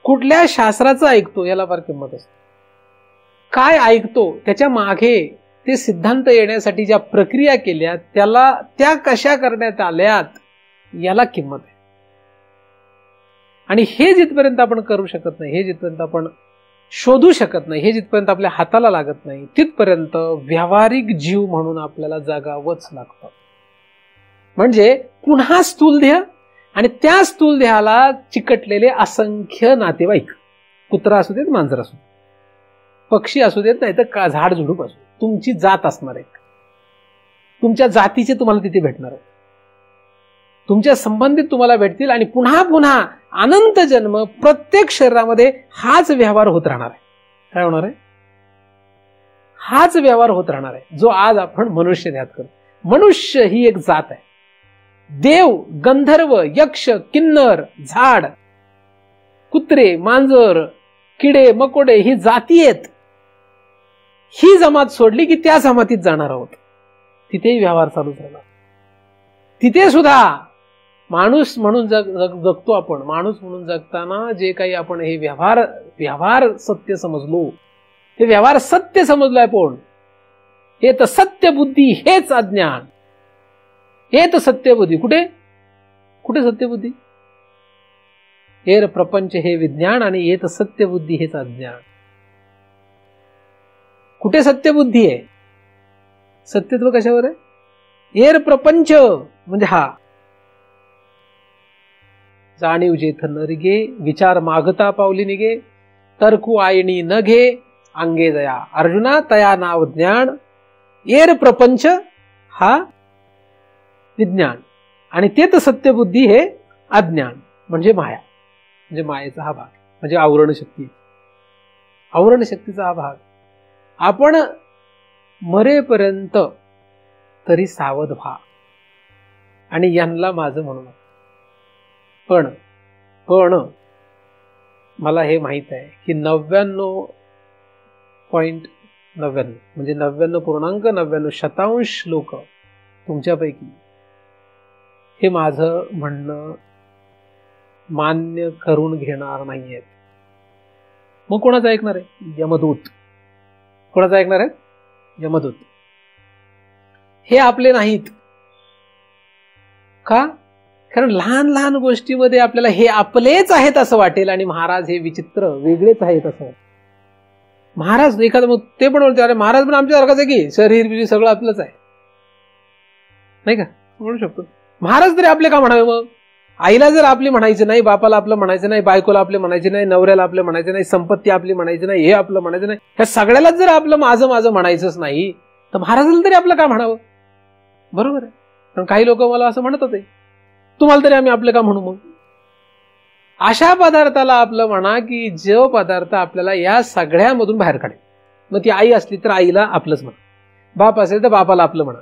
कुठल्या शास्त्राचं ऐकतो याला फार किंमत असते. काय ऐकतो त्याच्या मागे ते सिद्धांत येण्यासाठी ज्या प्रक्रिया केल्या त्या कशा करण्यात आल्यात याला किंमत आहे. आणि हे जिथपर्यंत आपण करू शकत नाही, हे जिथपर्यंत आपण शोधू शकत नाही, हे जिथपर्यंत आपल्या हाताला लागत नाही, तिथपर्यंत व्यावहारिक जीव म्हणून आपल्याला जगावंच लागतं. म्हणजे पुन्हा स्थूल देह आणि त्या स्थूल देहाला चिकटलेले असंख्य नातेवाईक, कुत्रा असू देत, मांजर असू देत, पक्षी असू देत, नाही तर झाड झुडूप असू देत, तुमची जात असणार आहे, तुमच्या जातीचे तुम्हाला तिथे भेटणार आहे, तुमच्या संबंधित तुम्हाला भेटतील. आणि पुन्हा पुन्हा अनंत जन्म प्रत्येक शरीरामध्ये हाच व्यवहार होत राहणार आहे. काय होणार आहे? हाच व्यवहार होत राहणार आहे जो आज आपण मनुष्य ध्यात करतो. मनुष्य ही एक जात आहे. देव, गंधर्व, यक्ष, किन्नर, झाड, कुत्रे, मांजर, किडे, मकोडे ही जाती आहेत. ही जमात सोडली की त्या जमातीत जाणार आहोत, तिथेही व्यवहार चालू झाला. तिथे सुद्धा माणूस म्हणून जगतो आपण. माणूस म्हणून जगताना जे काही आपण हे व्यवहार सत्य समजलो, हे व्यवहार सत्य समजलोय आपण, हे तर सत्य बुद्धी हेच अज्ञान, हे तर सत्य बुद्धी. कुठे सत्य बुद्धी? हे प्रपंच हे विज्ञान आणि हे तर सत्य बुद्धी हेच अज्ञान. कुठे सत्य बुद्धी आहे? सत्यत्व कशावर आहे? एर प्रपंच म्हणजे हा जाणीव जेथ न रिगे, विचार मागता पावली निगे, तर्कू आयणी न घे, अंगे जया अर्जुना तया नाव ज्ञान. एर प्रपंच हा विज्ञान आणि ते तर सत्यबुद्धी हे अज्ञान म्हणजे माया. म्हणजे मायेचा हा भाग म्हणजे आवरण शक्ती. आवरण शक्तीचा हा भाग. आपण मरेपर्यंत तरी सावध व्हा आणि यांना माझं म्हणू नका. पण मला हे माहित आहे की 99.99 म्हणजे 99.99% लोक तुमच्यापैकी हे माझं म्हणणं मान्य करून घेणार नाहीयेत. मग कोणाचं ऐकणार आहे? यमदूत. कोणाचं ऐकणार आहे? यमदूत हे आपले नाहीत. का? कारण लहान लहान गोष्टीमध्ये आपल्याला हे आपलेच आहेत असं वाटेल आणि महाराज हे विचित्र वेगळेच आहेत असं. महाराज एखादं मग ते पण बोलते, अरे महाराज पण आमच्यासारखाच आहे की, शरीर बिरीर सगळं आपलंच आहे, नाही का, म्हणू शकतो. महाराज तरी आपले का म्हणावे? मग आईला जर आपली म्हणायचं नाही, बापाला आपलं म्हणायचं नाही, बायकोला आपले म्हणायचे नाही, नवऱ्याला आपलं म्हणायचं नाही, संपत्ती आपली म्हणायची नाही, हे आपलं म्हणायचं नाही, ह्या सगळ्यालाच जर आपलं माझं माझं म्हणायचंच नाही, तर महाराजाला तरी आपलं का म्हणावं? बरोबर आहे. पण काही लोक मला असं म्हणत होते, तुम्हाला तरी आम्ही आपलं का म्हणू? मग अशा पदार्थाला आपलं म्हणा की जो पदार्थ आपल्याला या सगळ्यामधून बाहेर काढेल. मग ती आई असली तर आईला आपलंच म्हणा, बाप असेल तर बापाला आपलं म्हणा,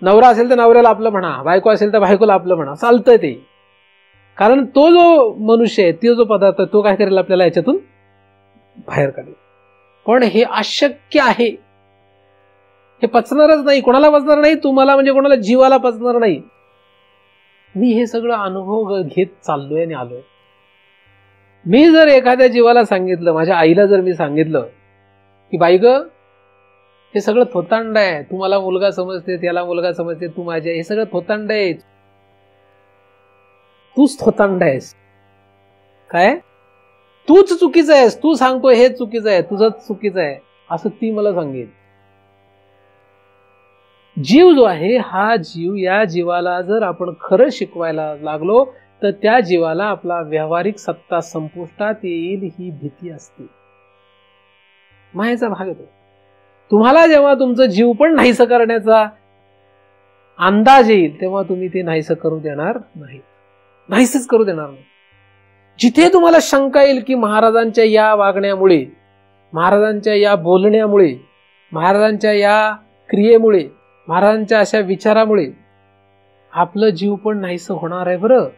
नवरा असेल तर नवऱ्याला आपलं म्हणा, बायको असेल तर बायकोला आपलं म्हणा, चालतंय ते. कारण तो जो मनुष्य आहे, तो जो पदार्थ, तो काय करेल? आपल्याला याच्यातून बाहेर काढेल. पण हे अशक्य आहे, हे पचणारच नाही. कोणाला पचणार नाही? तुम्हाला म्हणजे कोणाला जीवाला पचणार नाही. मी हे सगळं अनुभव घेत चाललोय आणि आलोय. मी जर एखाद्या जीवाला सांगितलं, माझ्या आईला जर मी सांगितलं की बाई ग, हे सगळं थोतांड आहे, तू मला मुलगा समजते, त्याला मुलगा समजते, तू माझ्या, हे सगळं थोतांड आहे, तूच थोतांड आहेस, काय तूच चुकीचं आहेस, तू सांगतो हे चुकीचं आहे, तुझंच चुकीचं आहे, असं ती मला सांगेल. जीव जो आहे, हा जीव, या जीवाला जर आपण खरं शिकवायला लागलो तर त्या जीवाला आपला व्यावहारिक सत्ता संपुष्टात येईल ही भीती असते. मायेचा भाग येतो. तुम्हाला जेव्हा तुमचं जीव पण नाहीसं करण्याचा अंदाज येईल तेव्हा तुम्ही ते नाहीसं करू देणार नाही, नाहीसच करू देणार नाही. जिथे तुम्हाला शंका येईल की महाराजांच्या या वागण्यामुळे, महाराजांच्या या बोलण्यामुळे, महाराजांच्या या क्रियेमुळे, महाराजांच्या अशा विचारामुळे आपलं जीव पण नाहीसं होणार आहे बरं,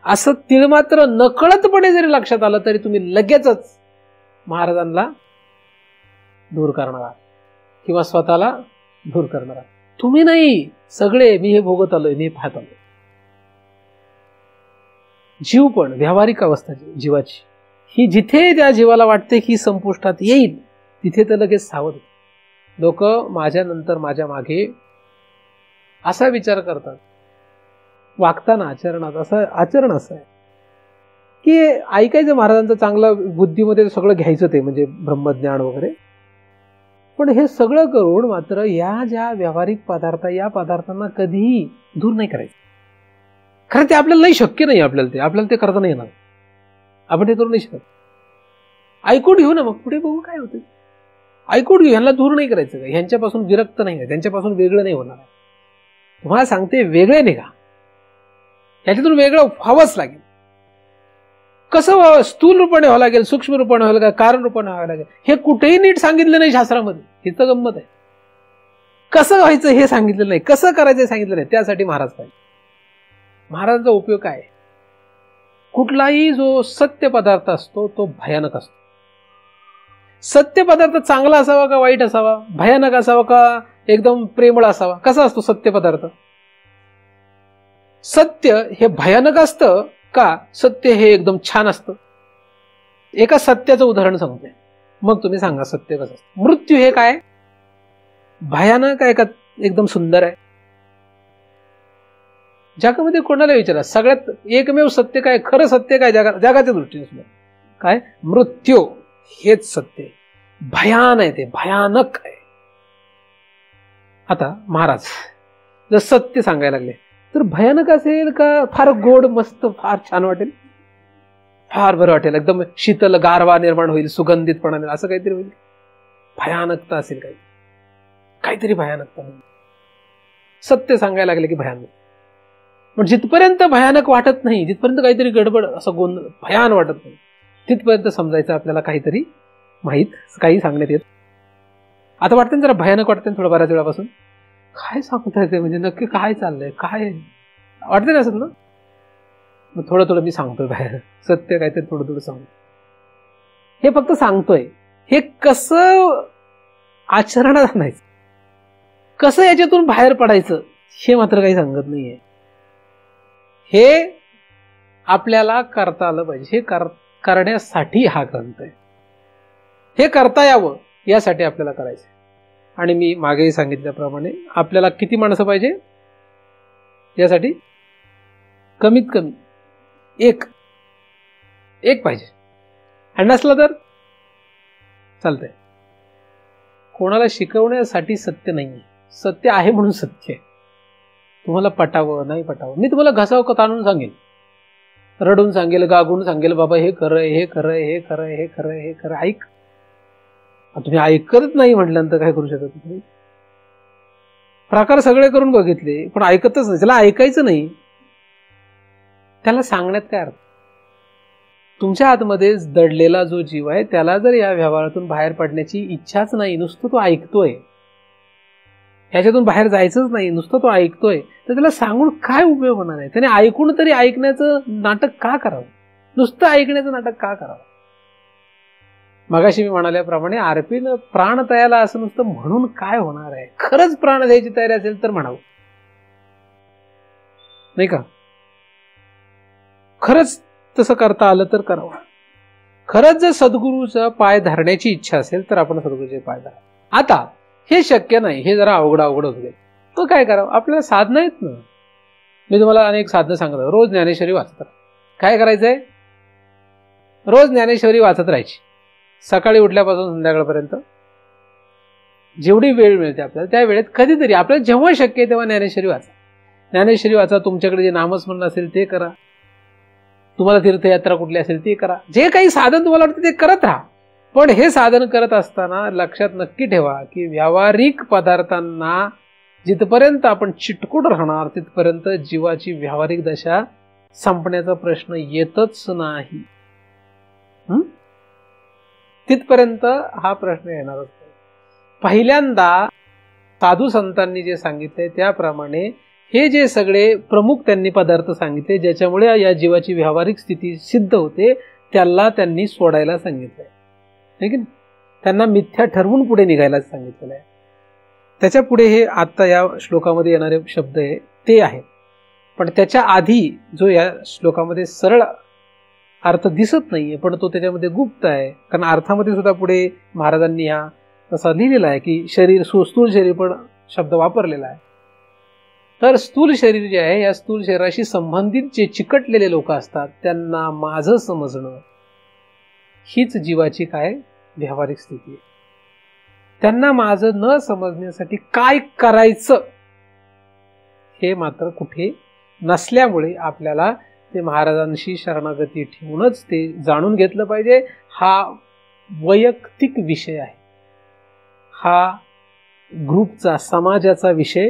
असं तिळमात्र नकळतपणे जरी लक्षात आलं तरी तुम्ही लगेचच महाराजांना दूर करणार आहात किंवा स्वतःला दूर करणार आहात. तुम्ही नाही, सगळे. मी हे भोगत आलोय, मी पाहत आलोय. जीव पण, व्यावहारिक अवस्था जीवाची ही जिथे त्या जीवाला वाटते की संपुष्टात येईल तिथे तर लगेच सावध. लोक माझ्या नंतर माझ्या मागे असा विचार करतात, वागताना आचरणात असं आचरण असं आहे की ऐकायचं महाराजांचं चांगलं, बुद्धीमध्ये सगळं घ्यायचं ते म्हणजे ब्रह्मज्ञान वगैरे, पण हे सगळं करून मात्र या ज्या व्यावहारिक पदार्थ, या पदार्थांना कधीही दूर नाही करायचं. कारण ते आपल्याला नाही, शक्य नाही आपल्याला ते करता नाही येणार, आपण ते करू नाही शकत. ऐकून घेऊ ना, मग पुढे बघू काय होतं. ऐकून घेऊ, ह्यांना दूर नाही करायचं, ह्यांच्यापासून विरक्त नाही, त्यांच्यापासून वेगळं नाही होणार. तुम्हाला सांगते, वेगळे नाही का, ह्याच्यातून वेगळं व्हावंच लागेल. कसं व्हावं? स्थूल रूपाने व्हावं लागेल, सूक्ष्म रूपाने व्हावं लागेल, कारण रूपाने व्हावं लागेल. हे कुठेही नीट सांगितलं नाही शास्त्रामध्ये. ही तर गंमत आहे. कसं व्हायचं हे सांगितलं नाही, कसं करायचं हे सांगितलं नाही. त्यासाठी महाराज पाहिजे. महाराजांचा उपयोग काय? कुठलाही जो सत्य पदार्थ असतो तो भयानक असतो. सत्य पदार्थ चांगला असावा का वाईट असावा, भयानक असावा का एकदम प्रेमळ असावा, कसा असतो सत्य पदार्थ? सत्य हे भयानक असतं का सत्य हे एकदम छान असतं? एका सत्याचं उदाहरण सांगतोय, मग तुम्ही सांगा सत्य कसं असतं. मृत्यू हे काय, भयानक आहे का एकदम सुंदर आहे? जगामध्ये कोणाला विचारा, सगळ्यात एकमेव सत्य काय, खरं सत्य काय जगाच्या दृष्टीने सुद्धा काय? मृत्यू हेच सत्य. भयान आहे, ते भयानक आहे. आता महाराज जर सत्य सांगायला लागले तर भयानक असेल का फार गोड मस्त फार छान वाटेल, फार बरं वाटेल, एकदम शीतल गारवा निर्माण होईल, सुगंधितपणा असं काहीतरी होईल? भयानकता असेल काहीतरी भयानकता होईल. सत्य सांगायला लागले की भयानक. पण जिथपर्यंत भयानक वाटत नाही, जिथपर्यंत काहीतरी गडबड असं गोंधळ भयान वाटत नाही, तिथपर्यंत समजायचं आपल्याला काहीतरी माहीत, काही सांगण्यात येत. आता वाटतं जरा भयानक वाटतं थोडं, बऱ्याच वेळापासून काय सांगता येते, म्हणजे नक्की काय चाललंय, काय वाटतं ना असं ना. मग थोडं थोडं मी सांगतोय बाहेर सत्य काहीतरी थोडं थोडं सांगतो. हे फक्त सांगतोय, हे कसं आचरणात आणायचं, कसं याच्यातून बाहेर पडायचं हे मात्र काही सांगत नाहीये. हे आपल्याला करता आलं पाहिजे. हे करण्यासाठी हा ग्रंथ आहे. हे करता यावं यासाठी आपल्याला करायचं. आणि मी मागेही सांगितल्याप्रमाणे आपल्याला किती माणसं पाहिजे यासाठी? कमीत कमी एक पाहिजे. आणि नसलं तर चालतंय. कोणाला शिकवण्यासाठी सत्य नाहीये, सत्य आहे म्हणून सत्य आहे. तुम्हाला पटावं नाही पटावं, मी तुम्हाला घसाव ताणून सांगेन, रडून सांगेल, गागून सांगेल, बाबा हे खरं हे खरं हे खरं हे खरं हे खरं, ऐक. तुम्ही ऐकत नाही म्हटल्यानंतर काय करू शकत नाही. प्रकार सगळे करून बघितले पण ऐकतच नाही. त्याला ऐकायचं नाही, त्याला सांगण्यात काय अर्थ? तुमच्या आतमध्ये दडलेला जो जीव आहे त्याला जर या व्यवहारातून बाहेर पडण्याची इच्छाच नाही, नुसतं तो ऐकतोय, ह्याच्यातून बाहेर जायचंच नाही, नुसतं तो ऐकतोय, तर त्याला सांगून काय उपयोग होणार आहे? त्याने ऐकून तरी ऐकण्याचं नाटक का करावं? नुसतं ऐकण्याचं नाटक का करावं? मगाशी मी म्हणाल्याप्रमाणे आरपीनं प्राण तयाला असं नुसतं म्हणून काय होणार आहे? खरंच प्राण द्यायची तयारी असेल तर म्हणावं, नाही का? खरंच तसं करता आलं तर करावं. खरंच जर सद्गुरूचा पाय धरण्याची इच्छा असेल तर आपण सद्गुरूचे पाय धरा. आता हे शक्य नाही, हे जरा अवघड होत गेलं, तर काय करावं? आपल्याला साधनं आहेत ना. मी तुम्हाला अनेक साधनं सांगत, रोज ज्ञानेश्वरी वाचत. काय करायचंय? रोज ज्ञानेश्वरी वाचत राहायची, सकाळी उठल्यापासून संध्याकाळपर्यंत जेवढी वेळ मिळते आपल्याला त्या वेळेत कधीतरी आपल्याला जेव्हा शक्य आहे तेव्हा ज्ञानेश्वरी वाचा. ज्ञानेश्वरी वाचा. तुमच्याकडे जे नामस्मरण असेल ते करा, तुम्हाला तीर्थयात्रा कुठली असेल ती करा, जे काही साधन तुम्हाला वाटतं ते करत राहा. पण हे साधन करत असताना लक्षात नक्की ठेवा की व्यावहारिक पदार्थांना जिथपर्यंत आपण चिटकून राहणार तिथपर्यंत जीवाची व्यावहारिक दशा संपण्याचा प्रश्न येतच नाही. तिथपर्यंत हा प्रश्न येणारच नाही. पहिल्यांदा साधू संतांनी जे सांगितले त्याप्रमाणे हे जे सगळे प्रमुख त्यांनी पदार्थ सांगितले ज्याच्यामुळे या जीवाची व्यावहारिक स्थिती सिद्ध होते त्याला त्यांनी सोडायला सांगितलंय, ठीक आहे? त्यांना मिथ्या ठरवून पुढे निघायला सांगितलेलं आहे. त्याच्या पुढे हे आता या श्लोकामध्ये येणारे शब्द आहे ते आहेत. पण त्याच्या आधी जो या श्लोकामध्ये सरळ अर्थ दिसत नाहीये पण तो त्याच्यामध्ये गुप्त आहे, कारण अर्थामध्ये सुद्धा पुढे महाराजांनी हा तसा लिहिलेला आहे की शरीर, स्थूल शरीर पण शब्द वापरलेला आहे. तर स्थूल शरीर जे आहे या स्थूल शरीराशी संबंधित जे चिकटलेले लोक असतात त्यांना माझं समजणं हीच जीवाची काय व्यावहारिक स्थिती आहे. त्यांना माझं न समजण्यासाठी काय करायचं हे मात्र कुठे नसल्यामुळे आपल्याला ते महाराजांशी शरणागती ठेवूनच ते जाणून घेतलं पाहिजे. हा वैयक्तिक विषय आहे, हा ग्रुपचा समाजाचा विषय,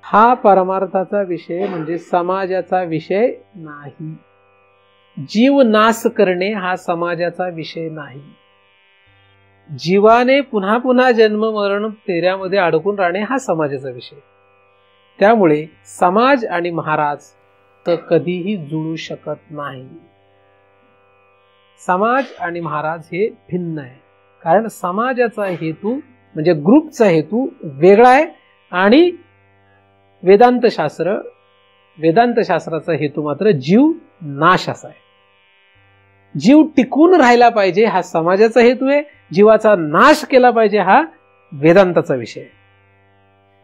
हा परमार्थाचा विषय म्हणजे समाजाचा विषय नाही. जीव नाश करणे हा समाजाचा विषय नाही. जीवाने पुन्हा पुन्हा जन्म मरण फेऱ्यामध्ये अडकून राहणे हा समाजाचा विषय. त्यामुळे समाज आणि महाराज तर कधीही जुळू शकत नाही. समाज आणि महाराज हे भिन्न आहे, कारण समाजाचा हेतू म्हणजे ग्रुपचा हेतू वेगळा आहे आणि वेदांत शास्त्राचा हेतू मात्र जीव नाश असा आहे. जीव टिकून राहिला पाहिजे हा समाजाचा हेतू आहे, जीवाचा नाश केला पाहिजे हा वेदांताचा विषय आहे.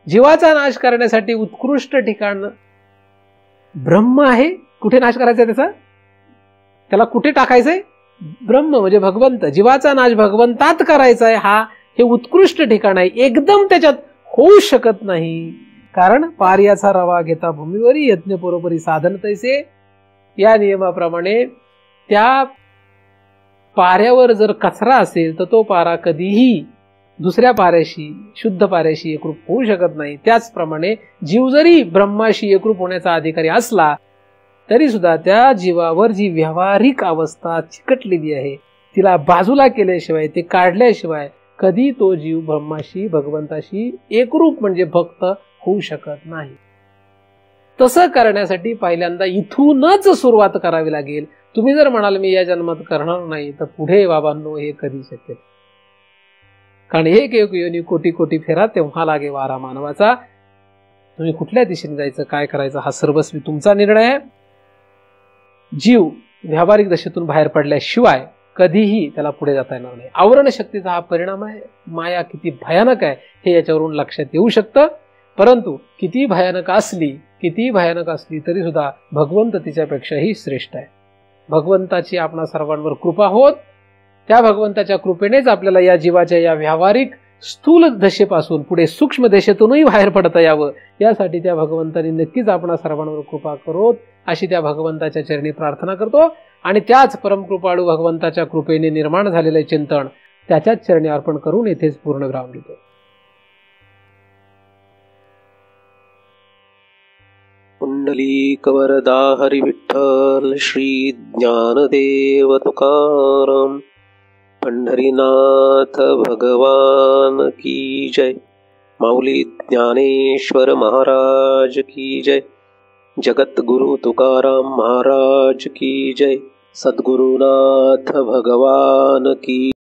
जीवाचा नाश करण्यासाठी उत्कृष्ट ठिकाण ब्रह्म आहे. कुठे नाश करायचा त्याचा? त्याला कुठे टाकायचंय? ब्रह्म म्हणजे भगवंत. जीवाचा नाश भगवंतात करायचा आहे, हा हे उत्कृष्ट ठिकाण आहे. एकदम त्याच्यात होऊ शकत नाही, कारण पार्याचा रवा घेता भूमीवरी यज्ञ परोपरी साधन तैसे या नियमाप्रमाणे त्या पाऱ्यावर जर कचरा असेल तर तो पारा कधीही दुसऱ्या पाऱ्याशी शुद्ध पाऱ्याशी एकरूप होऊ शकत नाही. त्याचप्रमाणे जीव जरी ब्रह्माशी एकरूप होण्याचा अधिकारी असला तरी सुद्धा त्या जीवावर जी व्यावहारिक अवस्था चिकटलेली आहे तिला बाजूला केल्याशिवाय, ते काढल्याशिवाय कधी तो जीव ब्रह्माशी भगवंताशी एकरूप म्हणजे भक्त होऊ शकत नाही. तसं करण्यासाठी पहिल्यांदा इथूनच सुरुवात करावी लागेल. तुम्ही जर म्हणाल मी या जन्मात करणार नाही तर पुढे बाबांनो हे कधी शक्य, कारण एक एक योनी कोटी कोटी फेरा तेव्हा लागे वारा मानवाचा. तुम्ही कुठल्या दिशेने जायचं, काय करायचं हा सर्वस्वी तुमचा निर्णय आहे. जीव व्यावहारिक दशेतून बाहेर पडल्याशिवाय कधीही त्याला पुढे जाता येणार नाही. आवरण शक्तीचा हा परिणाम आहे. माया किती भयानक आहे हे याच्यावरून लक्षात येऊ शकतं. परंतु किती भयानक असली तरी सुद्धा भगवंत तिच्यापेक्षाही श्रेष्ठ आहे. भगवंताची आपणा सर्वांवर कृपा होत, त्या भगवंताच्या कृपेनेच आपल्याला या जीवाच्या या व्यावहारिक स्थूल दशेपासून पुढे सूक्ष्म देशेतूनही बाहेर पडता यावं, यासाठी त्या भगवंताने नक्कीच आपणा सर्वांवर कृपा करोत अशी त्या भगवंताच्या चरणी प्रार्थना करतो. आणि त्याच परमकृपाळू भगवंताच्या कृपेने निर्माण झालेले चिंतन त्याच्याच चरणी अर्पण करून येथेच पूर्णविराम देतो. पुंडलीकवरदा हरी विठ्ठल श्री ज्ञानदेव तुकाराम. पंढरीनाथ भगवान की जय. माऊली ज्ञानेश्वर महाराज की जय. जगद्गुरु तुकाराम महाराज की जय. सद्गुरुनाथ भगवान की